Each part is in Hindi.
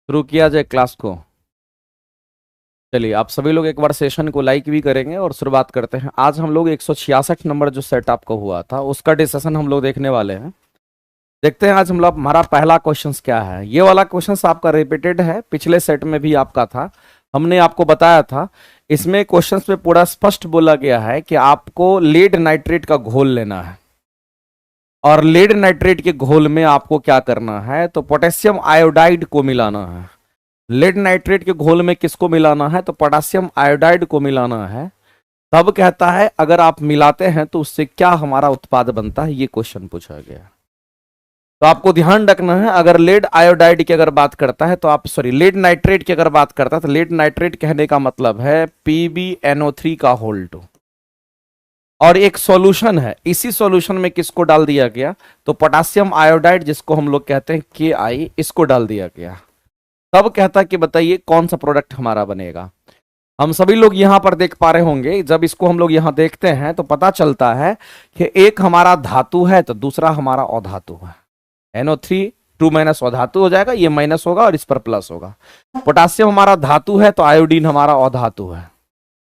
शुरू किया जाए क्लास को। चलिए, आप सभी लोग एक बार सेशन को लाइक भी करेंगे और शुरुआत करते हैं। आज हम लोग 166 नंबर जो सेट आपको हुआ था उसका डिस्कशन हम लोग देखने वाले हैं। देखते हैं आज हम लोग हमारा पहला क्वेश्चन क्या है। ये वाला क्वेश्चन आपका रिपीटेड है, पिछले सेट में भी आपका था, हमने आपको बताया था। इसमें क्वेश्चन में पूरा स्पष्ट बोला गया है कि आपको लीड नाइट्रेट का घोल लेना है और लीड नाइट्रेट के घोल में आपको क्या करना है, तो पोटेशियम आयोडाइड को मिलाना है। लेड नाइट्रेट के घोल में किसको मिलाना है, तो पोटेशियम आयोडाइड को मिलाना है। तब कहता है अगर आप मिलाते हैं तो उससे क्या हमारा उत्पाद बनता है, ये क्वेश्चन पूछा गया। तो आपको ध्यान रखना है, अगर लेड आयोडाइड की अगर बात करता है तो आप लेड नाइट्रेट की अगर बात करता है तो लेड नाइट्रेट कहने का मतलब है PbNO3 का होल 2। और एक सॉल्यूशन है, इसी सॉल्यूशन में किसको डाल दिया गया, तो पोटेशियम आयोडाइड जिसको हम लोग कहते हैं Ki, इसको डाल दिया गया। तब कहता कि बताइए कौन सा प्रोडक्ट हमारा बनेगा। हम सभी लोग यहां पर देख पा रहे होंगे, जब इसको हम लोग यहां देखते हैं तो पता चलता है कि एक हमारा धातु है तो दूसरा हमारा अधातु है। NO3 2 माइनस अधातु हो जाएगा, ये माइनस होगा और इस पर प्लस होगा। पोटासियम हमारा धातु है तो आयोडीन हमारा अधातु है।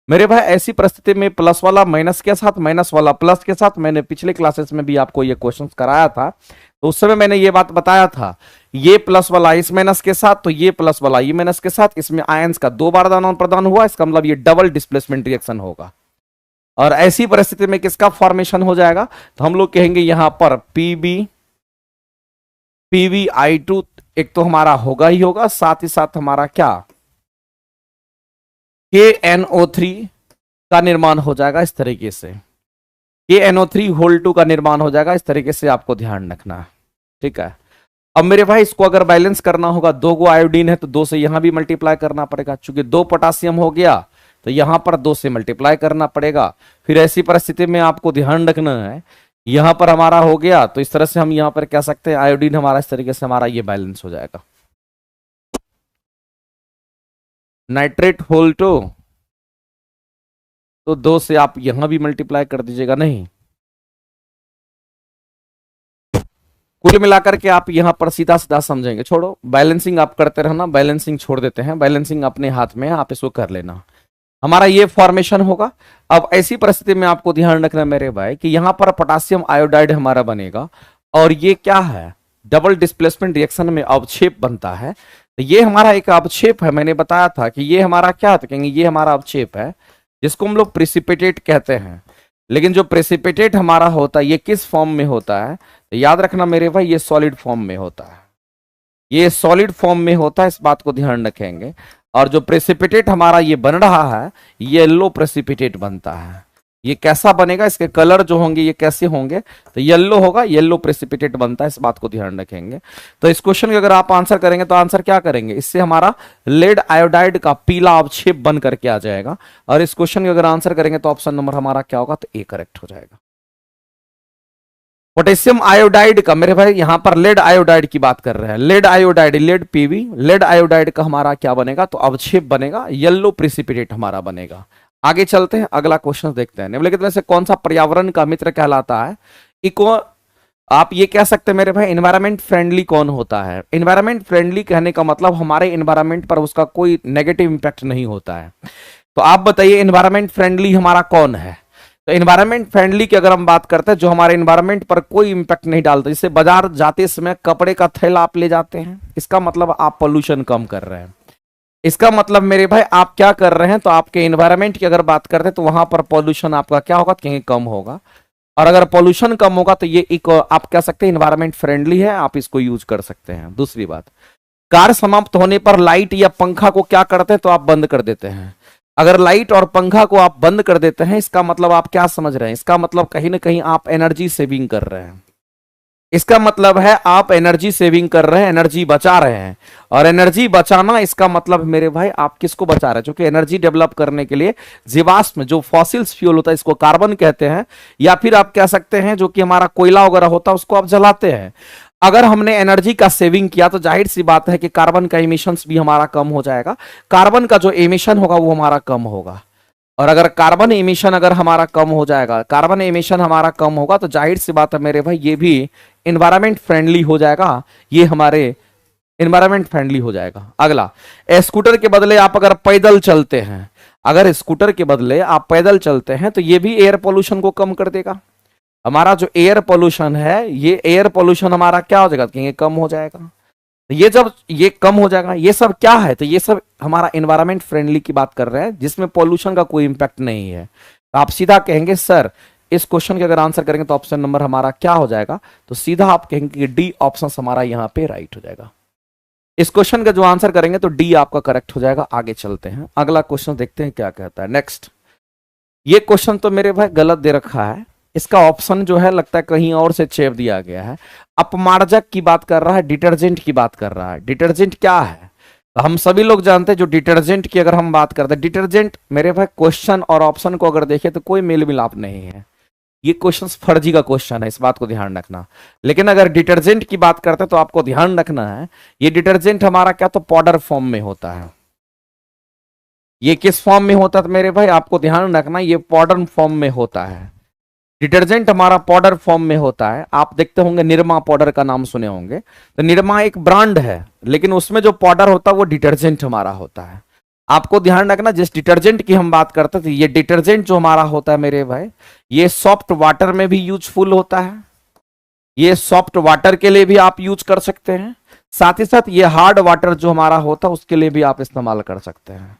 मेरे भाई ऐसी परिस्थिति में प्लस वाला माइनस के साथ, माइनस वाला प्लस के साथ, मैंने पिछले क्लासेस में भी आपको ये क्वेश्चन कराया था, तो उस समय मैंने ये बात बताया था, ये प्लस वाला इस माइनस के साथ तो ये प्लस वाला ये माइनस के साथ, इसमें आयंस का 2 बार आदान प्रदान हुआ, इसका मतलब ये डबल डिस्प्लेसमेंट रिएक्शन होगा। और ऐसी परिस्थिति में किसका फॉर्मेशन हो जाएगा, तो हम लोग कहेंगे यहां पर PbI2 एक तो हमारा होगा ही होगा, साथ ही साथ हमारा क्या KNO3 का निर्माण हो जाएगा इस तरीके से। KNO3 होल 2 का निर्माण हो जाएगा इस तरीके से, आपको ध्यान रखना है, ठीक है। अब मेरे भाई इसको अगर बैलेंस करना होगा, 2 गो आयोडीन है तो 2 से यहां भी मल्टीप्लाई करना पड़ेगा, चूंकि 2 पोटासियम हो गया तो यहां पर 2 से मल्टीप्लाई करना पड़ेगा। फिर ऐसी परिस्थिति में आपको ध्यान रखना है, यहां पर हमारा हो गया तो इस तरह से हम यहां पर कह सकते हैं आयोडीन हमारा इस तरीके से हमारा ये बैलेंस हो जाएगा। नाइट्रेट होल 2 तो 2 से आप यहां भी मल्टीप्लाई कर दीजिएगा, नहीं कुल मिलाकर के आप यहां पर सीधा सीधा समझेंगे, छोड़ो बैलेंसिंग आप करते रहना, बैलेंसिंग छोड़ देते हैं, बैलेंसिंग अपने हाथ में है, आप इसको कर लेना। हमारा ये फॉर्मेशन होगा। अब ऐसी परिस्थिति में आपको ध्यान रखना मेरे भाई कि यहां पर पोटेशियम आयोडाइड हमारा बनेगा और ये क्या है, डबल डिस्प्लेसमेंट रिएक्शन में अवक्षेप बनता है। तो ये हमारा एक अवक्षेप है, मैंने बताया था कि ये हमारा क्या था, कहेंगे ये हमारा अवक्षेप है जिसको हम लोग प्रेसिपिटेट कहते हैं। लेकिन जो प्रेसिपिटेट हमारा होता है ये किस फॉर्म में होता है, तो याद रखना मेरे भाई ये सॉलिड फॉर्म में होता है, ये सॉलिड फॉर्म में होता है, इस बात को ध्यान रखेंगे। और जो प्रेसिपिटेट हमारा ये बन रहा है, येलो प्रेसिपिटेट बनता है। ये कैसा बनेगा, इसके कलर जो होंगे ये कैसे होंगे, तो येलो होगा, येलो प्रेसिपिटेट बनता है, इस बात को ध्यान रखेंगे। तो इस क्वेश्चन का अगर आप आंसर करेंगे तो आंसर क्या करेंगे, इससे हमारा लेड आयोडाइड का पीला अवक्षेप बन करके आ जाएगा। और इस क्वेश्चन का अगर आंसर करेंगे तो ऑप्शन नंबर हमारा क्या होगा, तो ए करेक्ट हो जाएगा। पोटेशियम आयोडाइड का मेरे भाई यहां पर लेड आयोडाइड की बात कर रहे हैं, lead iodide, lead PV, lead iodide का हमारा क्या बनेगा, तो अवक्षेप बनेगा, येलो प्रेसिपिटेट हमारा बनेगा। आगे चलते हैं, अगला क्वेश्चन देखते हैं। निम्नलिखित में से कौन सा पर्यावरण का मित्र कहलाता है। इको आप ये कह सकते हैं मेरे भाई एनवायरमेंट फ्रेंडली कौन होता है। एनवायरमेंट फ्रेंडली कहने का मतलब हमारे एनवायरमेंट पर उसका कोई नेगेटिव इंपैक्ट नहीं होता है। तो आप बताइए एनवायरमेंट फ्रेंडली हमारा कौन है। तो एनवायरमेंट फ्रेंडली की अगर हम बात करते हैं, जो हमारे एनवायरमेंट पर कोई इंपैक्ट नहीं डालता, जैसे बाजार जाते समय कपड़े का थैला आप ले जाते हैं, इसका मतलब आप पोल्यूशन कम कर रहे हैं। इसका मतलब मेरे भाई आप क्या कर रहे हैं, तो आपके एनवायरमेंट की अगर बात करते हैं तो वहां पर पोल्यूशन आपका क्या होगा, कहीं कम होगा। और अगर पोल्यूशन कम होगा तो ये एक आप कह सकते हैं एनवायरमेंट फ्रेंडली है, आप इसको यूज कर सकते हैं। दूसरी बात, कार्य समाप्त होने पर लाइट या पंखा को क्या करते हैं, तो आप बंद कर देते हैं। अगर लाइट और पंखा को आप बंद कर देते हैं, इसका मतलब आप क्या समझ रहे हैं, इसका मतलब कहीं ना कहीं आप एनर्जी सेविंग कर रहे हैं। इसका मतलब है आप एनर्जी सेविंग कर रहे हैं, एनर्जी बचा रहे हैं। और एनर्जी बचाना इसका मतलब मेरे भाई आप किसको बचा रहे हैं, क्योंकि एनर्जी डेवलप करने के लिए जीवाश्म जो फॉसिल्स फ्यूल होता है, इसको कार्बन कहते हैं, या फिर आप कह सकते हैं जो कि हमारा कोयला वगैरह होता है उसको आप जलाते हैं। अगर हमने एनर्जी का सेविंग किया तो जाहिर सी बात है कि कार्बन का इमिशंस भी हमारा कम हो जाएगा, कार्बन का जो एमिशन होगा वो हमारा कम होगा। और अगर कार्बन एमिशन अगर हमारा कम हो जाएगा, कार्बन एमिशन हमारा कम होगा, तो जाहिर सी बात है मेरे भाई ये भी एनवायरमेंट फ्रेंडली हो जाएगा, ये हमारे एनवायरमेंट फ्रेंडली हो जाएगा। अगला, स्कूटर के बदले आप अगर पैदल चलते हैं, अगर स्कूटर के बदले आप पैदल चलते हैं तो ये भी एयर पोल्यूशन को कम कर देगा। हमारा जो एयर पोल्यूशन है, ये एयर पोल्यूशन हमारा क्या हो जाएगा, कहेंगे कम हो जाएगा। तो ये जब ये कम हो जाएगा, ये सब क्या है, तो ये सब हमारा एनवायरमेंट फ्रेंडली की बात कर रहे हैं, जिसमें पोल्यूशन का कोई इंपैक्ट नहीं है। तो आप सीधा कहेंगे सर इस क्वेश्चन के अगर आंसर करेंगे तो ऑप्शन नंबर हमारा क्या हो जाएगा, तो सीधा आप कहेंगे कि डी ऑप्शन हमारा यहां पे राइट हो जाएगा। इस क्वेश्चन का जो आंसर करेंगे तो डी आपका करेक्ट हो जाएगा। आगे चलते हैं, अगला क्वेश्चन देखते हैं क्या कहता है। नेक्स्ट, ये क्वेश्चन तो मेरे भाई गलत दे रखा है, इसका ऑप्शन जो है लगता है कहीं और से चेप दिया गया है। अपमार्जक की बात कर रहा है, डिटर्जेंट की बात कर रहा है। डिटर्जेंट क्या है, तो हम सभी लोग जानते हैं जो डिटर्जेंट की अगर हम बात करते हैं, डिटर्जेंट मेरे भाई क्वेश्चन और ऑप्शन को अगर देखें तो कोई मेल मिलाप नहीं है, ये क्वेश्चन फर्जी का क्वेश्चन है, इस बात को ध्यान रखना। लेकिन अगर डिटर्जेंट की बात करते हैं तो आपको ध्यान रखना है, ये डिटर्जेंट हमारा क्या तो पाउडर फॉर्म में होता है। ये किस फॉर्म में होता है तो मेरे भाई आपको ध्यान रखना, ये पाउडर फॉर्म में होता है। डिटर्जेंट हमारा पाउडर फॉर्म में होता है। आप देखते होंगे निरमा पाउडर का नाम सुने होंगे, तो निरमा एक ब्रांड है, लेकिन उसमें जो पाउडर होता है वो डिटर्जेंट हमारा होता है। आपको ध्यान रखना, जिस डिटर्जेंट की हम बात करते थे, ये डिटर्जेंट जो हमारा होता है मेरे भाई, ये सॉफ्ट वाटर में भी यूजफुल होता है, ये सॉफ्ट वाटर के लिए भी आप यूज कर सकते हैं, साथ ही साथ ये हार्ड वाटर जो हमारा होता है उसके लिए भी आप इस्तेमाल कर सकते हैं।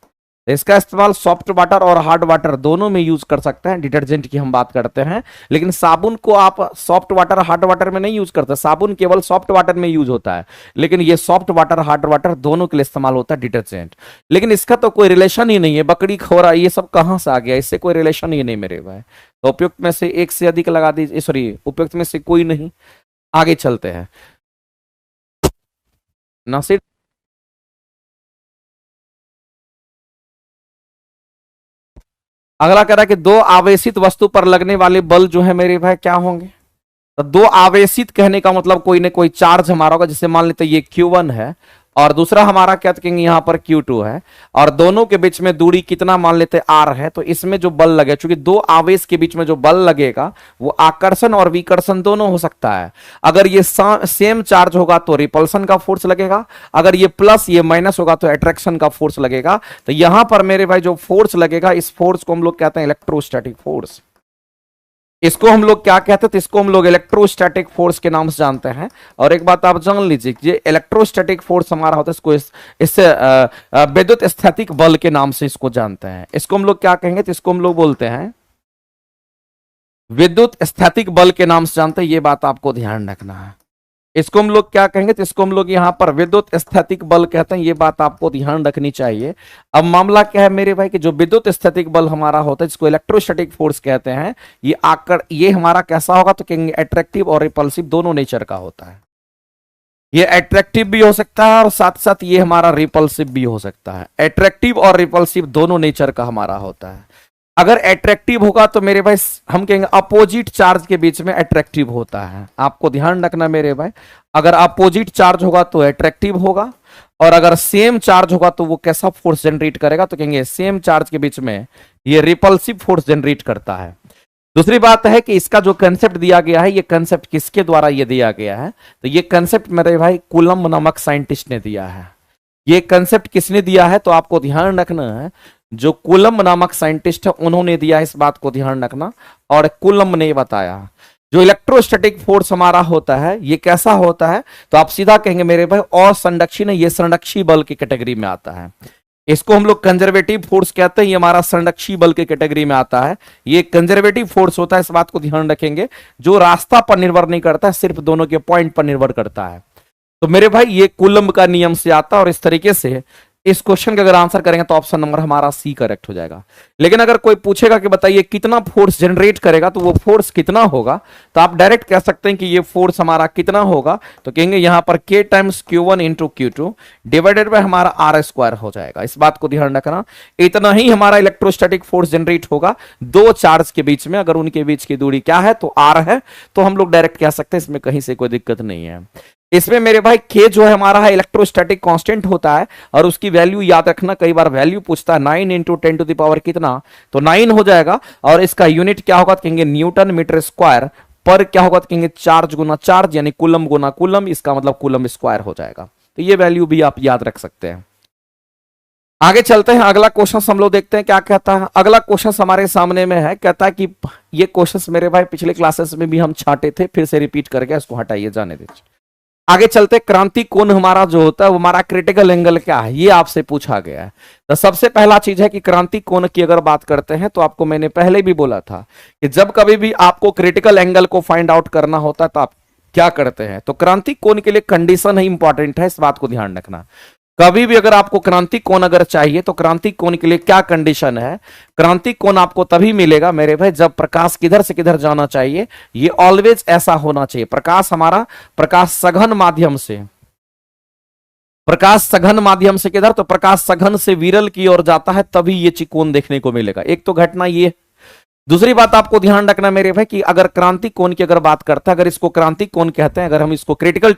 इसका इस्तेमाल सॉफ्ट वाटर और हार्ड वाटर दोनों में यूज कर सकते हैं। डिटर्जेंट की हम बात करते हैं, लेकिन साबुन को आप सॉफ्ट वाटर हार्ड वाटर में नहीं यूज करते, साबुन केवल सॉफ्ट वाटर में यूज होता है, लेकिन ये सॉफ्ट वाटर हार्ड वाटर दोनों के लिए इस्तेमाल होता है डिटर्जेंट। लेकिन इसका तो कोई रिलेशन ही नहीं है, बकरी खोरा ये सब कहां से आ गया, इससे कोई रिलेशन ही नहीं मेरे भाई। तो उपयुक्त में से एक से अधिक लगा दीजिए, सॉरी उपयुक्त में से कोई नहीं। आगे चलते हैं, नासिर अगला कह रहा है कि दो आवेशित वस्तु पर लगने वाले बल जो है मेरे भाई क्या होंगे। तो दो आवेशित कहने का मतलब कोई ना कोई चार्ज हमारा होगा, जैसे मान लेते ये Q1 है और दूसरा हमारा क्या कहेंगे यहाँ पर Q2 है, और दोनों के बीच में दूरी कितना मान लेते R है। तो इसमें जो बल लगे, चूंकि दो आवेश के बीच में जो बल लगेगा वो आकर्षण और विकर्षण दोनों हो सकता है। अगर ये सेम चार्ज होगा तो रिपल्सन का फोर्स लगेगा, अगर ये प्लस ये माइनस होगा तो अट्रैक्शन का फोर्स लगेगा। तो यहां पर मेरे भाई जो फोर्स लगेगा, इस फोर्स को हम लोग कहते हैं इलेक्ट्रोस्टैटिक फोर्स। इसको हम लोग क्या कहते हैं, तो इसको हम लोग इलेक्ट्रोस्टैटिक फोर्स के नाम से जानते हैं। और एक बात आप जान लीजिए, ये इलेक्ट्रोस्टैटिक फोर्स हमारा होता है, इसको इससे विद्युत स्थैतिक बल के नाम से इसको जानते हैं। इसको हम लोग क्या कहेंगे, तो इसको हम लोग बोलते हैं विद्युत स्थैतिक बल के नाम से जानते हैं, ये बात आपको ध्यान रखना है। इसको हम लोग क्या कहेंगे, तो इसको हम लोग यहां पर विद्युत स्थैतिक बल कहते हैं, ये बात आपको ध्यान रखनी चाहिए। अब मामला क्या है मेरे भाई कि जो विद्युत स्थैतिक बल हमारा होता है, जिसको इलेक्ट्रोस्टैटिक फोर्स कहते हैं, ये हमारा कैसा होगा, तो कहेंगे अट्रैक्टिव और रिपल्सिव दोनों नेचर का होता है। ये अट्रैक्टिव भी हो सकता है और साथ साथ ये हमारा रिपल्सिव भी हो सकता है। अट्रैक्टिव और रिपल्सिव दोनों नेचर का हमारा होता है। अगर अट्रैक्टिव होगा तो मेरे भाई हम कहेंगे अपोजिट चार्ज के बीच में अट्रैक्टिव होता है। आपको ध्यान रखना मेरे भाई, अगर अपोजिट चार्ज होगा तो अट्रैक्टिव होगा, और अगर सेम चार्ज होगा तो वो कैसा फोर्स जनरेट करेगा, तो कहेंगे सेम चार्ज के बीच में ये रिपल्सिव फोर्स जनरेट करता है। दूसरी बात है कि इसका जो कंसेप्ट दिया गया है, ये कंसेप्ट किसके द्वारा ये दिया गया है, तो ये कंसेप्ट मेरे भाई कूलम्ब नामक साइंटिस्ट ने दिया है। ये कंसेप्ट किसने दिया है, तो आपको ध्यान रखना है, जो कूलम्ब नामक साइंटिस्ट है उन्होंने दिया है, इस बात को ध्यान रखना। और कूलम्ब ने बताया जो इलेक्ट्रोस्टैटिक फोर्स हमारा होता है ये कैसा होता है, तो आप सीधा कहेंगे मेरे भाई असंरक्षी नहीं, ये संरक्षी बल की कैटेगरी में आता है। इसको हम लोग कंजर्वेटिव फोर्स कहते हैं, ये हमारा संरक्षी बल के कैटेगरी में आता है। ये कंजर्वेटिव फोर्स होता है, इस बात को ध्यान रखेंगे, जो रास्ता पर निर्भर नहीं करता है, सिर्फ दोनों के पॉइंट पर निर्भर करता है। तो मेरे भाई ये कूलम्ब का नियम से आता है, और इस तरीके से इस क्वेश्चन का अगर आंसर करेंगे तो ऑप्शन नंबर हमारा सी करेक्ट हो जाएगा। लेकिन अगर कोई पूछेगा कि बताइए कितना फोर्स जनरेट करेगा, तो वो फोर्स कितना होगा, तो आप डायरेक्ट कह सकते हैं कि ये फोर्स हमारा कितना होगा, तो कहेंगे यहां पर k times Q1 into Q2 divided by हमारा R स्क्वायर हो जाएगा। इस बात को ध्यान रखना, इतना ही हमारा इलेक्ट्रोस्टैटिक फोर्स जनरेट होगा दो चार्ज के बीच में। अगर उनके बीच की दूरी क्या है, तो R है, तो हम लोग डायरेक्ट कह सकते हैं, इसमें कहीं से कोई दिक्कत नहीं है। इसमें मेरे भाई k जो है हमारा है इलेक्ट्रोस्टैटिक कांस्टेंट होता है, और उसकी वैल्यू याद रखना, कई बार वैल्यू पूछता है 9 इंटू 10 टू द पावर कितना, तो 9 हो जाएगा। और इसका यूनिट क्या होगा, तो कहेंगे न्यूटन मीटर स्क्वायर पर क्या होगा, तो कहेंगे चार्ज गुना चार्ज, यानी कूलम गुना कूलम, इसका मतलब कूलम स्क्वायर हो जाएगा। तो ये वैल्यू भी आप याद रख सकते हैं। आगे चलते हैं, अगला क्वेश्चन हम लोग देखते हैं क्या कहता है। अगला क्वेश्चन हमारे सामने में है, कहता है कि ये क्वेश्चन मेरे भाई पिछले क्लासेस में भी हम छांटे थे, फिर से रिपीट करके इसको हटाइए, जाने दीजिए। आगे चलते, क्रांति कोण हमारा जो होता है वो हमारा क्रिटिकल एंगल क्या है, ये आपसे पूछा गया है। तो सबसे पहला चीज है कि क्रांति कोण की अगर बात करते हैं तो आपको मैंने पहले भी बोला था कि जब कभी भी आपको क्रिटिकल एंगल को फाइंड आउट करना होता है तो आप क्या करते हैं, तो क्रांति कोण के लिए कंडीशन ही इंपॉर्टेंट है, इस बात को ध्यान रखना। कभी भी अगर आपको क्रांति कोण अगर चाहिए तो क्रांति कोण के लिए क्या कंडीशन है, क्रांति कोण आपको तभी मिलेगा मेरे भाई जब प्रकाश किधर से किधर जाना चाहिए, ये ऑलवेज ऐसा होना चाहिए। प्रकाश हमारा प्रकाश सघन माध्यम से, प्रकाश सघन माध्यम से किधर, तो प्रकाश सघन से विरल की ओर जाता है, तभी ये कोण देखने को मिलेगा। एक तो घटना ये। दूसरी बात आपको ध्यान रखना मेरे भाई कि अगर क्रांति कोण की अगर बात करता है, अगर इसको क्रांति कोण कहते हैं, अगर हम इसको क्रिटिकल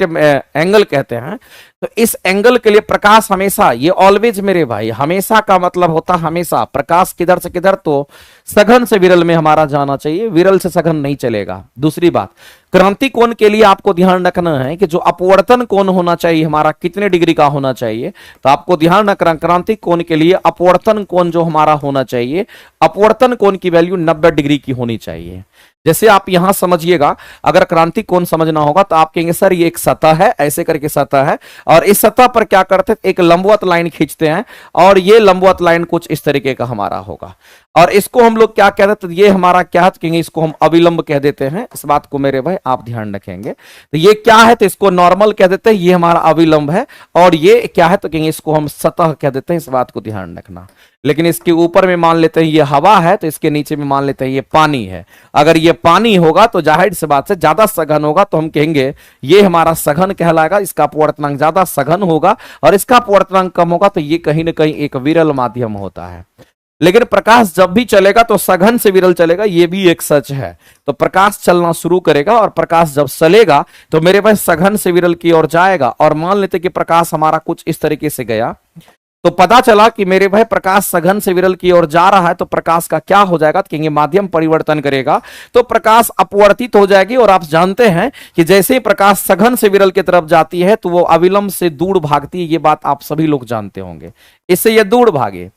एंगल कहते हैं, तो इस एंगल के लिए प्रकाश हमेशा, ये ऑलवेज मेरे भाई, हमेशा का मतलब होता हमेशा, प्रकाश किधर से किधर, तो सघन से विरल में हमारा जाना चाहिए, विरल से सघन नहीं चलेगा। दूसरी बात, क्रांति कोण के लिए आपको ध्यान रखना है कि जो अपवर्तन कोण होना चाहिए हमारा कितने डिग्री का होना चाहिए, तो आपको ध्यान रखना क्रांति कोण के लिए अपवर्तन कोण जो हमारा होना चाहिए, अपवर्तन कोण की वैल्यू 90 डिग्री की होनी चाहिए। जैसे आप यहां समझिएगा, अगर क्रांति कोण समझना होगा तो आप कहेंगे सर ये एक सतह है, ऐसे करके सतह है, और इस सतह पर क्या करते हैं, एक लंबवत लाइन खींचते हैं, और ये लंबवत लाइन कुछ इस तरीके का हमारा होगा, और इसको हम लोग क्या कहते हैं, तो ये हमारा क्या है, तो कहेंगे इसको हम अविलंब कह देते हैं। इस बात को मेरे भाई आप ध्यान रखेंगे। तो ये क्या है, तो इसको नॉर्मल कह देते हैं, ये हमारा अविलंब है, और ये क्या है, तो कहेंगे इसको हम सतह कह देते हैं। इस बात को ध्यान रखना। लेकिन इसके ऊपर में मान लेते हैं ये हवा है, तो इसके नीचे में मान लेते हैं ये पानी है। अगर ये पानी होगा तो जाहिर सी बात से ज्यादा सघन होगा, तो हम कहेंगे ये हमारा सघन कहलाएगा, इसका अपवर्तनांक ज्यादा सघन होगा, और इसका अपवर्तनांक कम होगा, तो ये कहीं ना कहीं एक विरल माध्यम होता है। लेकिन प्रकाश जब भी चलेगा तो सघन से विरल चलेगा, ये भी एक सच है। तो प्रकाश चलना शुरू करेगा, और प्रकाश जब चलेगा तो मेरे पास सघन से विरल की ओर जाएगा। और मान लेते कि प्रकाश हमारा कुछ इस तरीके से गया, तो पता चला कि मेरे भाई प्रकाश सघन से विरल की ओर जा रहा है, तो प्रकाश का क्या हो जाएगा, तो कहेंगे माध्यम परिवर्तन करेगा, तो प्रकाश अपवर्तित हो जाएगी। और आप जानते हैं कि जैसे ही प्रकाश सघन से विरल की तरफ जाती है तो वो अविलंब से दूर भागती है, ये बात आप सभी लोग जानते होंगे। इससे ये दूर भागे,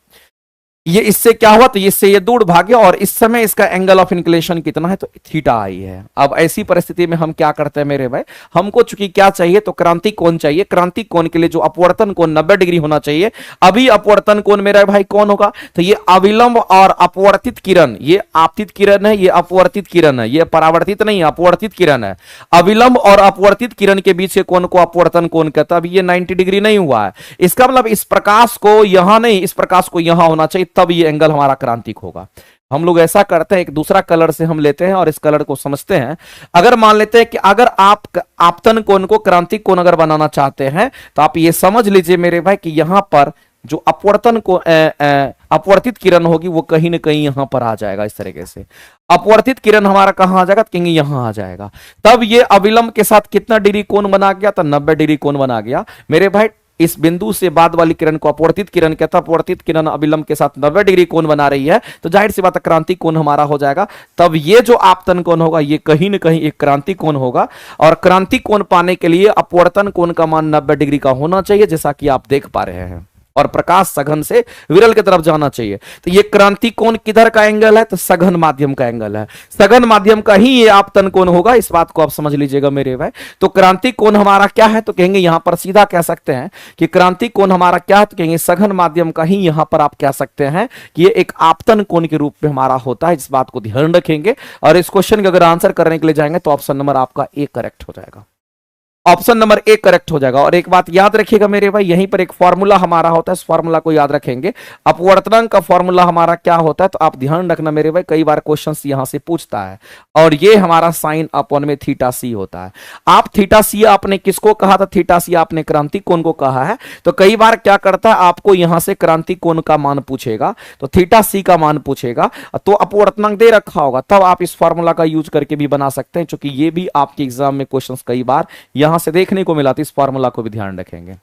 ये इससे क्या हुआ, तो इससे ये दूर भागे, और इस समय इसका एंगल ऑफ इंक्लिनेशन कितना है, तो थीटा आई है। अब ऐसी परिस्थिति में हम क्या करते हैं मेरे भाई, हमको चूंकि क्या चाहिए, तो क्रांति कोण चाहिए। क्रांति कोण के लिए जो अपवर्तन कोण 90 डिग्री होना चाहिए, अभी अपवर्तन कोण मेरा भाई कौन होगा, तो ये अविलंब और अपवर्तित किरण, ये आपतित किरण है, ये अपवर्तित किरण है, ये परावर्तित नहीं, अपवर्तित किरण है। अविलंब और अपवर्तित किरण के बीच के कोण को अपवर्तन कोण कहता है। अभी ये 90 डिग्री नहीं हुआ है, इसका मतलब इस प्रकाश को यहां नहीं, इस प्रकाश को यहां होना चाहिए, तब ये एंगल हमारा क्रांतिक होगा। हम लोग ऐसा करते हैं, एक दूसरा कलर से हम लेते हैं और इस कलर को समझते हैं। अगर मान लेते हैं कि अगर आप आपतन कोण को क्रांतिक कोण अगर बनाना चाहते हैं, तो आप ये समझ लीजिए मेरे भाई कि यहां पर जो अपवर्तन को अपवर्तित किरण होगी वो कहीं ना कहीं यहां पर आ जाएगा। इस तरीके से अपवर्तित किरण हमारा कहां आ जाएगा, तो कहेंगे यहां आ जाएगा। तब ये अविलंब के साथ कितना डिग्री कोण बना गया, तो 90 डिग्री कोण बना गया मेरे भाई। इस बिंदु से बाद वाली किरण को अपवर्तित किरण कहता है, अपवर्तित किरण अविलंब के साथ 90 डिग्री कोण बना रही है, तो जाहिर सी बात है क्रांति कोण हमारा हो जाएगा। तब ये जो आपतन कोण होगा ये कहीं ना कहीं एक क्रांति कोण होगा, और क्रांति कोण पाने के लिए अपवर्तन कोण का मान 90 डिग्री का होना चाहिए, जैसा कि आप देख पा रहे हैं, और प्रकाश सघन से विरल की तरफ जाना चाहिए। तो ये क्रांति कोण किधर का एंगल है, तो सघन माध्यम का एंगल है, सघन माध्यम का ही ये आपतन कोण होगा। इस बात को आप समझ लीजिएगा मेरे भाई। तो क्रांति कोण हमारा क्या है, तो कहेंगे यहां पर सीधा कह सकते हैं कि क्रांति कोण हमारा क्या है, तो कहेंगे सघन माध्यम का ही यहां पर आप कह सकते हैं कि ये एक आपतन कोण के रूप में हमारा होता है। इस बात को ध्यान रखेंगे, और इस क्वेश्चन का अगर आंसर करने के लिए जाएंगे तो ऑप्शन नंबर आपका ए करेक्ट हो जाएगा, ऑप्शन नंबर ए करेक्ट हो जाएगा। और एक बात याद रखिएगा मेरे भाई, यहीं पर एक फॉर्मूला हमारा होता है, इस फॉर्मूला को याद रखेंगे। अपवर्तनांक का फॉर्मूला हमारा क्या होता है, तो आप ध्यान रखना मेरे भाई, कई बार क्वेश्चंस यहां से पूछता है, और ये हमारा साइन अपॉन में थीटा सी होता है। आप थीटा सी आपने किसको कहा था, थीटा सी आपने क्रांति कोण को कहा है। तो कई बार क्या करता है, आपको यहां से क्रांति कोण का मान पूछेगा, तो थीटा सी का मान पूछेगा, तो अपवर्तनांक दे रखा होगा, तब आप इस फॉर्मूला का यूज करके भी बना सकते हैं, क्योंकि ये भी आपके एग्जाम में क्वेश्चन कई बार यहां से देखने को मिला, तो इस फार्मूला को भी ध्यान रखेंगे।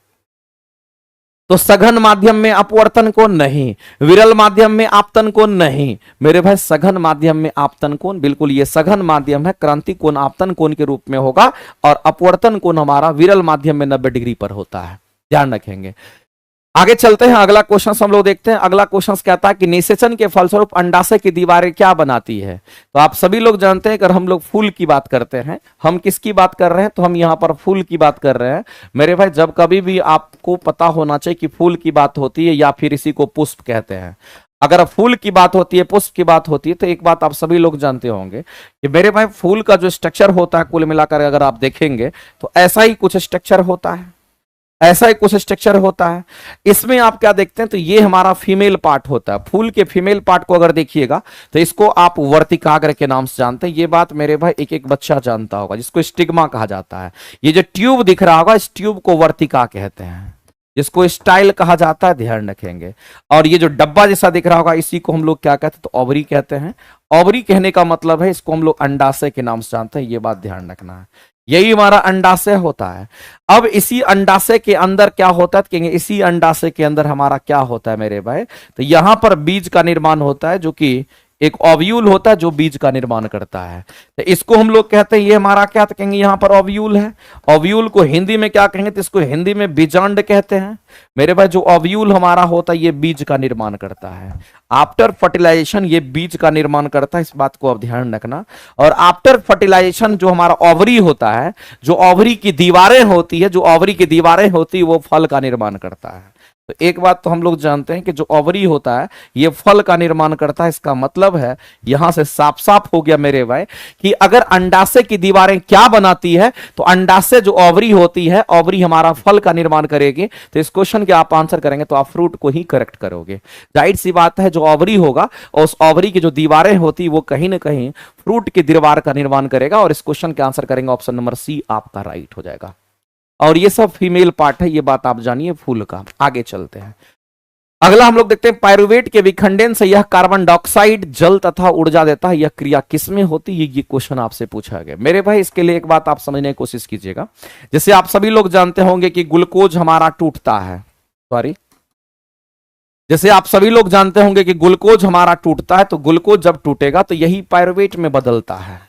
तो सघन माध्यम में अपवर्तन कोण नहीं, विरल माध्यम में आपतन कोण नहीं मेरे भाई, सघन माध्यम में आपतन कोण, बिल्कुल ये सघन माध्यम है, क्रांति कोण आपतन कोण के रूप में होगा, और अपवर्तन कोण हमारा विरल माध्यम में 90 डिग्री पर होता है। ध्यान रखेंगे। आगे चलते हैं, अगला क्वेश्चन हम लोग देखते हैं। अगला क्वेश्चन कहता है कि निषेचन के फलस्वरूप अंडाशय की दीवारें क्या बनाती है। तो आप सभी लोग जानते हैं, अगर हम लोग फूल की बात करते हैं, हम किसकी बात कर रहे हैं, तो हम यहां पर फूल की बात कर रहे हैं मेरे भाई। जब कभी भी आपको पता होना चाहिए कि फूल की बात होती है या फिर इसी को पुष्प कहते हैं। अगर फूल की बात होती है, पुष्प की बात होती है, तो एक बात आप सभी लोग जानते होंगे कि मेरे भाई फूल का जो स्ट्रक्चर होता है कुल मिलाकर अगर आप देखेंगे तो ऐसा ही कुछ स्ट्रक्चर होता है, ऐसा ही कुछ स्ट्रक्चर होता है। इसमें आप क्या देखते हैं, तो ये हमारा फीमेल पार्ट होता है। फूल के फीमेल पार्ट को अगर देखिएगा तो इसको आप वर्तिकाग्र के नाम से जानते हैं। ये बात मेरे भाई एक एक बच्चा जानता होगा, जिसको स्टिग्मा कहा जाता है। ये जो ट्यूब दिख रहा होगा, इस ट्यूब को वर्तिका कहते हैं, जिसको स्टाइल कहा जाता है, ध्यान रखेंगे। और ये जो डब्बा जैसा दिख रहा होगा, इसी को हम लोग क्या कहते हैं, तो ओवरी कहते हैं। ओवरी कहने का मतलब है इसको हम लोग अंडाशय के नाम से जानते हैं, ये बात ध्यान रखना है। यही हमारा अंडाशय होता है। अब इसी अंडाशय के अंदर क्या होता है, कहेंगे इसी अंडाशय के अंदर हमारा क्या होता है मेरे भाई, तो यहां पर बीज का निर्माण होता है, जो कि एक ओव्यूल होता है जो बीज का निर्माण करता है। तो इसको हम लोग कहते हैं, ये हमारा क्या, तो कहेंगे यहां पर ओव्यूल है। ओव्यूल को हिंदी में क्या कहेंगे, तो इसको हिंदी में बीजांड कहते हैं मेरे भाई। जो ओव्यूल हमारा होता है ये बीज का निर्माण करता है। आफ्टर फर्टिलाइजेशन ये बीज का निर्माण करता है, इस बात को आप ध्यान रखना। और आफ्टर फर्टिलाइजेशन जो हमारा ओवरी होता है, जो ओवरी की दीवारें होती है, जो ओवरी की दीवारें होती है, वो फल का निर्माण करता है। तो एक बात तो हम लोग जानते हैं कि जो ओवरी होता है ये फल का निर्माण करता है। इसका मतलब है यहां से साफ साफ हो गया मेरे भाई कि अगर अंडाशय की दीवारें क्या बनाती है, तो अंडाशय जो ओवरी होती है, ओवरी हमारा फल का निर्माण करेगी। तो इस क्वेश्चन के आप आंसर करेंगे तो आप फ्रूट को ही करेक्ट करोगे। जाहिर सी बात है, जो ओवरी होगा और उस ओवरी की जो दीवारें होती वो कहीं ना कहीं फ्रूट की दीवार का निर्माण करेगा। और इस क्वेश्चन के आंसर करेंगे ऑप्शन नंबर सी आपका राइट हो जाएगा। और ये सब फीमेल पार्ट है, ये बात आप जानिए फूल का। आगे चलते हैं, अगला हम लोग देखते हैं पायरुवेट के विखंडन से यह कार्बन डाइऑक्साइड जल तथा ऊर्जा देता है, यह क्रिया किसमें होती है, ये क्वेश्चन आपसे पूछा गया मेरे भाई। इसके लिए एक बात आप समझने की कोशिश कीजिएगा। जैसे आप सभी लोग जानते होंगे कि ग्लूकोज हमारा टूटता है, सॉरी, जैसे आप सभी लोग जानते होंगे कि ग्लूकोज हमारा टूटता है, तो ग्लूकोज जब टूटेगा तो यही पायरुवेट में बदलता है।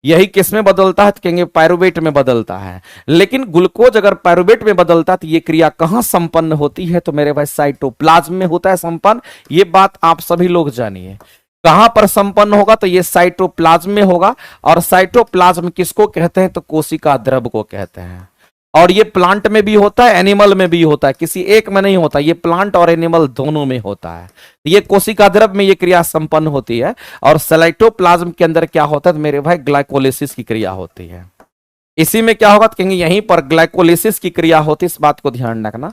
यही किस में बदलता है, तो कहेंगे पायरुवेट में बदलता है। लेकिन ग्लूकोज अगर पायरुवेट में बदलता है तो ये क्रिया कहां संपन्न होती है, तो मेरे भाई साइटोप्लाज्म में होता है संपन्न। ये बात आप सभी लोग जानिए। कहां पर संपन्न होगा, तो ये साइटोप्लाज्म में होगा। और साइटोप्लाज्म किसको कहते हैं, तो कोशिका द्रव को कहते हैं। और ये प्लांट में भी होता है, एनिमल में भी होता है, किसी एक में नहीं होता, ये प्लांट और एनिमल दोनों में होता है। ये कोशिका द्रव में ये क्रिया संपन्न होती है। और साइटोप्लाज्म के अंदर क्या होता है, तो मेरे भाई ग्लाइकोलिसिस की क्रिया होती है। इसी में क्या होगा, तो कहेंगे यहीं पर ग्लाइकोलिसिस की क्रिया होती है, इस बात को ध्यान रखना।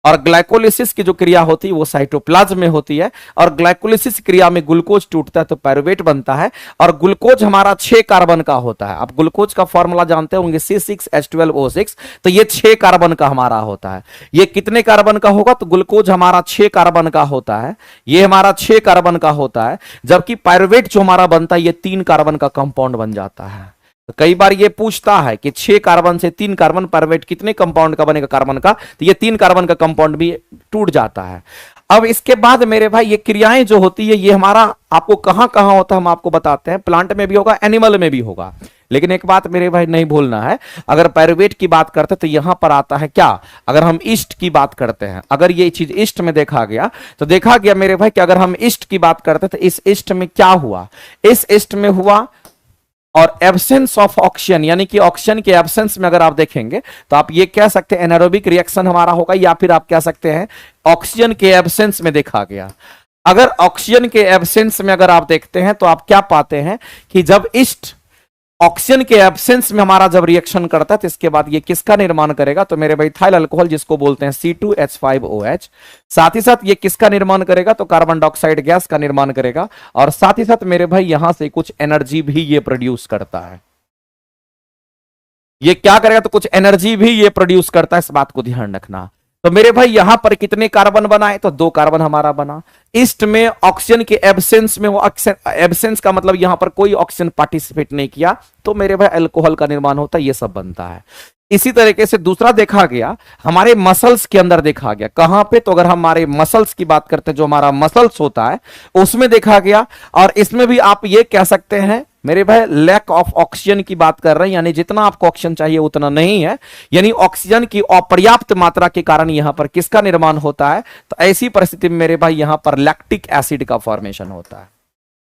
और ग्लाइकोलिसिस की जो क्रिया होती है वो साइटोप्लाज्म में होती है। और ग्लाइकोलिसिस क्रिया में ग्लूकोज टूटता है तो पायरुवेट बनता है। और ग्लूकोज हमारा 6 कार्बन का होता है। आप ग्लूकोज का फॉर्मूला जानते होंगे C6H12O6, तो ये 6 कार्बन का हमारा होता है। ये कितने कार्बन का होगा, तो ग्लूकोज हमारा 6 कार्बन का होता है, ये हमारा 6 कार्बन का होता है। जबकि पायरुवेट जो हमारा बनता है ये 3 कार्बन का कंपाउंड बन जाता है। तो कई बार ये पूछता है कि 6 कार्बन से 3 कार्बन पायरुवेट कितने कंपाउंड का बनेगा कार्बन का, तो ये 3 कार्बन का कंपाउंड भी टूट जाता है। अब इसके बाद मेरे भाई ये क्रियाएं जो होती है ये हमारा आपको कहां कहां होता है हम आपको बताते हैं। प्लांट में भी होगा, एनिमल में भी होगा। लेकिन एक बात मेरे भाई नहीं भूलना है, अगर पायरुवेट की बात करते हैं तो यहां पर आता है क्या, अगर हम ईस्ट की बात करते हैं, अगर ये चीज ईस्ट में देखा गया तो देखा गया मेरे भाई कि अगर हम ईस्ट की बात करते हैं तो इस ईस्ट में क्या हुआ, इस ईस्ट में हुआ और एब्सेंस ऑफ ऑक्सीजन, यानी कि ऑक्सीजन के एब्सेंस में अगर आप देखेंगे तो आप ये कह सकते हैं एनारोबिक रिएक्शन हमारा होगा, या फिर आप कह सकते हैं ऑक्सीजन के एब्सेंस में देखा गया। अगर ऑक्सीजन के एब्सेंस में अगर आप देखते हैं तो आप क्या पाते हैं कि जब ईस्ट ऑक्सीजन के एब्सेंस में हमारा जब रिएक्शन करता है तो इसके बाद ये किसका निर्माण करेगा, तो मेरे भाई इथाइल अल्कोहल जिसको बोलते हैं C2H5OH। साथ ही साथ ये किसका निर्माण करेगा, तो कार्बन डाइऑक्साइड गैस का निर्माण करेगा। और साथ ही साथ मेरे भाई यहां से कुछ एनर्जी भी ये प्रोड्यूस करता है। ये क्या करेगा, तो कुछ एनर्जी भी ये प्रोड्यूस करता है, इस बात को ध्यान रखना। तो मेरे भाई यहां पर कितने कार्बन बनाए, तो 2 कार्बन हमारा बना। ईस्ट में ऑक्सीजन के एब्सेंस में, वो एब्सेंस का मतलब यहां पर कोई ऑक्सीजन पार्टिसिपेट नहीं किया, तो मेरे भाई अल्कोहल का निर्माण होता है, ये सब बनता है। इसी तरीके से दूसरा देखा गया हमारे मसल्स के अंदर देखा गया, कहां पे, तो अगर हमारे मसल्स की बात करते हैं, जो हमारा मसल्स होता है उसमें देखा गया। और इसमें भी आप ये कह सकते हैं मेरे भाई लैक ऑफ ऑक्सीजन की बात कर रहे हैं, यानी जितना आपको ऑक्सीजन चाहिए उतना नहीं है, यानी ऑक्सीजन की अपर्याप्त मात्रा के कारण यहां पर किसका निर्माण होता है, तो ऐसी परिस्थिति में मेरे भाई यहां पर लैक्टिक एसिड का फॉर्मेशन होता है।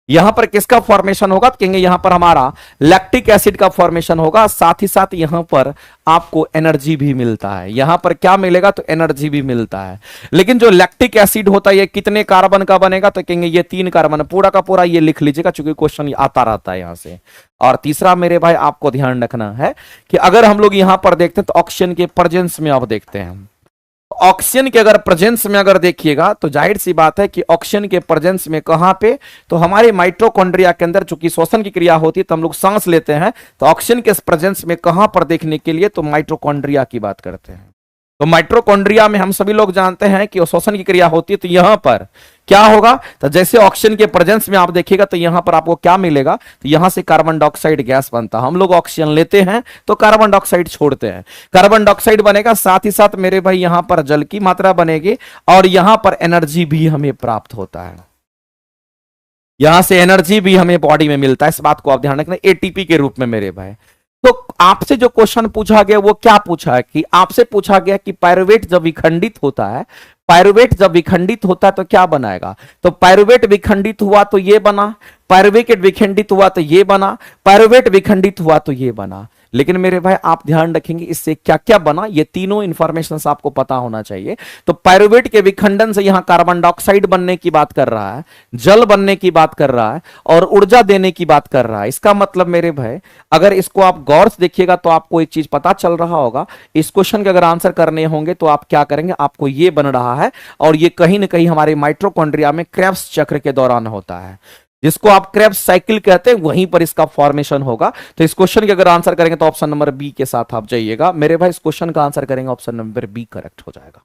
यहां पर किसका फॉर्मेशन होगा, तो कहेंगे यहां पर हमारा लैक्टिक एसिड का फॉर्मेशन होगा। साथ ही साथ यहां पर आपको एनर्जी भी मिलता है, यहां पर क्या मिलेगा, तो एनर्जी भी मिलता है। लेकिन जो लैक्टिक एसिड होता है ये कितने कार्बन का बनेगा, तो कहेंगे ये 3 कार्बन, पूरा का पूरा ये लिख लीजिएगा चूंकि क्वेश्चन आता रहता है यहां से। और तीसरा मेरे भाई आपको ध्यान रखना है कि अगर हम लोग यहां पर देखते हैं तो ऑक्सीजन के प्रेजेंस में आप देखते हैं, ऑक्सीजन के अगर प्रेजेंस में अगर देखिएगा तो जाहिर सी बात है कि ऑक्सीजन के प्रेजेंस में कहां पे, तो हमारे माइटोकॉन्ड्रिया के अंदर चूंकि श्वसन की क्रिया होती है तो हम लोग सांस लेते हैं, तो ऑक्सीजन के प्रेजेंस में कहां पर देखने के लिए, तो माइटोकॉन्ड्रिया की बात करते हैं। तो माइटोकॉन्ड्रिया में हम सभी लोग जानते हैं कि श्वसन की क्रिया होती है, तो यहां पर क्या होगा, तो जैसे ऑक्सीजन के प्रेजेंस में आप देखिएगा तो यहां पर आपको क्या मिलेगा, तो यहां से कार्बन डाइऑक्साइड गैस बनता है। हम लोग ऑक्सीजन लेते हैं तो कार्बन डाइऑक्साइड छोड़ते हैं, कार्बन डाइऑक्साइड बनेगा, साथ ही साथ मेरे भाई यहां पर जल की मात्रा बनेगी और यहां पर एनर्जी भी हमें प्राप्त होता है, यहां से एनर्जी भी हमें बॉडी में मिलता है। इस बात को आप ध्यान रखना, एटीपी के रूप में मेरे भाई। तो आपसे जो क्वेश्चन पूछा गया वो क्या पूछा है कि आपसे पूछा गया कि पायरुवेट जब विखंडित होता है, पायरुवेट जब विखंडित होता है तो क्या बनाएगा, तो पायरुवेट विखंडित हुआ तो ये बना, पायरुवेट विखंडित हुआ तो ये बना, पायरुवेट विखंडित हुआ तो ये बना। लेकिन मेरे भाई आप ध्यान रखेंगे इससे क्या क्या बना, ये तीनों इंफॉर्मेशन आपको पता होना चाहिए। तो पायरुवेट के विखंडन से यहां कार्बन डाइऑक्साइड बनने की बात कर रहा है, जल बनने की बात कर रहा है और ऊर्जा देने की बात कर रहा है। इसका मतलब मेरे भाई अगर इसको आप गौर से देखिएगा तो आपको एक चीज पता चल रहा होगा, इस क्वेश्चन के अगर आंसर करने होंगे तो आप क्या करेंगे, आपको ये बन रहा है और ये कहीं ना कहीं हमारे माइटोकॉन्ड्रिया में क्रेब्स चक्र के दौरान होता है, जिसको आप क्रेब्स साइकिल कहते हैं, वहीं पर इसका फॉर्मेशन होगा। तो इस क्वेश्चन के अगर आंसर करेंगे तो ऑप्शन नंबर बी के साथ आप जाइएगा मेरे भाई, इस क्वेश्चन का आंसर करेंगे ऑप्शन नंबर बी करेक्ट हो जाएगा।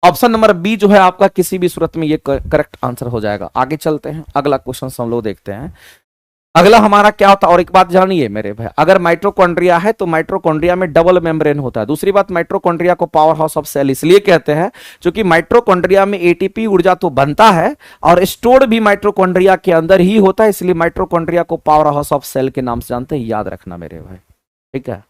ऑप्शन नंबर बी जो है आपका किसी भी सूरत में ये करेक्ट आंसर हो जाएगा। आगे चलते हैं, अगला क्वेश्चन हम लोग देखते हैं। अगला हमारा क्या होता है, और एक बात जानिए मेरे भाई, अगर माइटोकॉन्ड्रिया है तो माइटोकॉन्ड्रिया में डबल मेम्ब्रेन होता है। दूसरी बात, माइटोकॉन्ड्रिया को पावर हाउस ऑफ सेल इसलिए कहते हैं क्योंकि माइटोकॉन्ड्रिया में एटीपी ऊर्जा तो बनता है और स्टोर भी माइटोकॉन्ड्रिया के अंदर ही होता है, इसलिए माइटोकॉन्ड्रिया को पावर हाउस ऑफ सेल के नाम से जानते हैं, याद रखना मेरे भाई, ठीक है।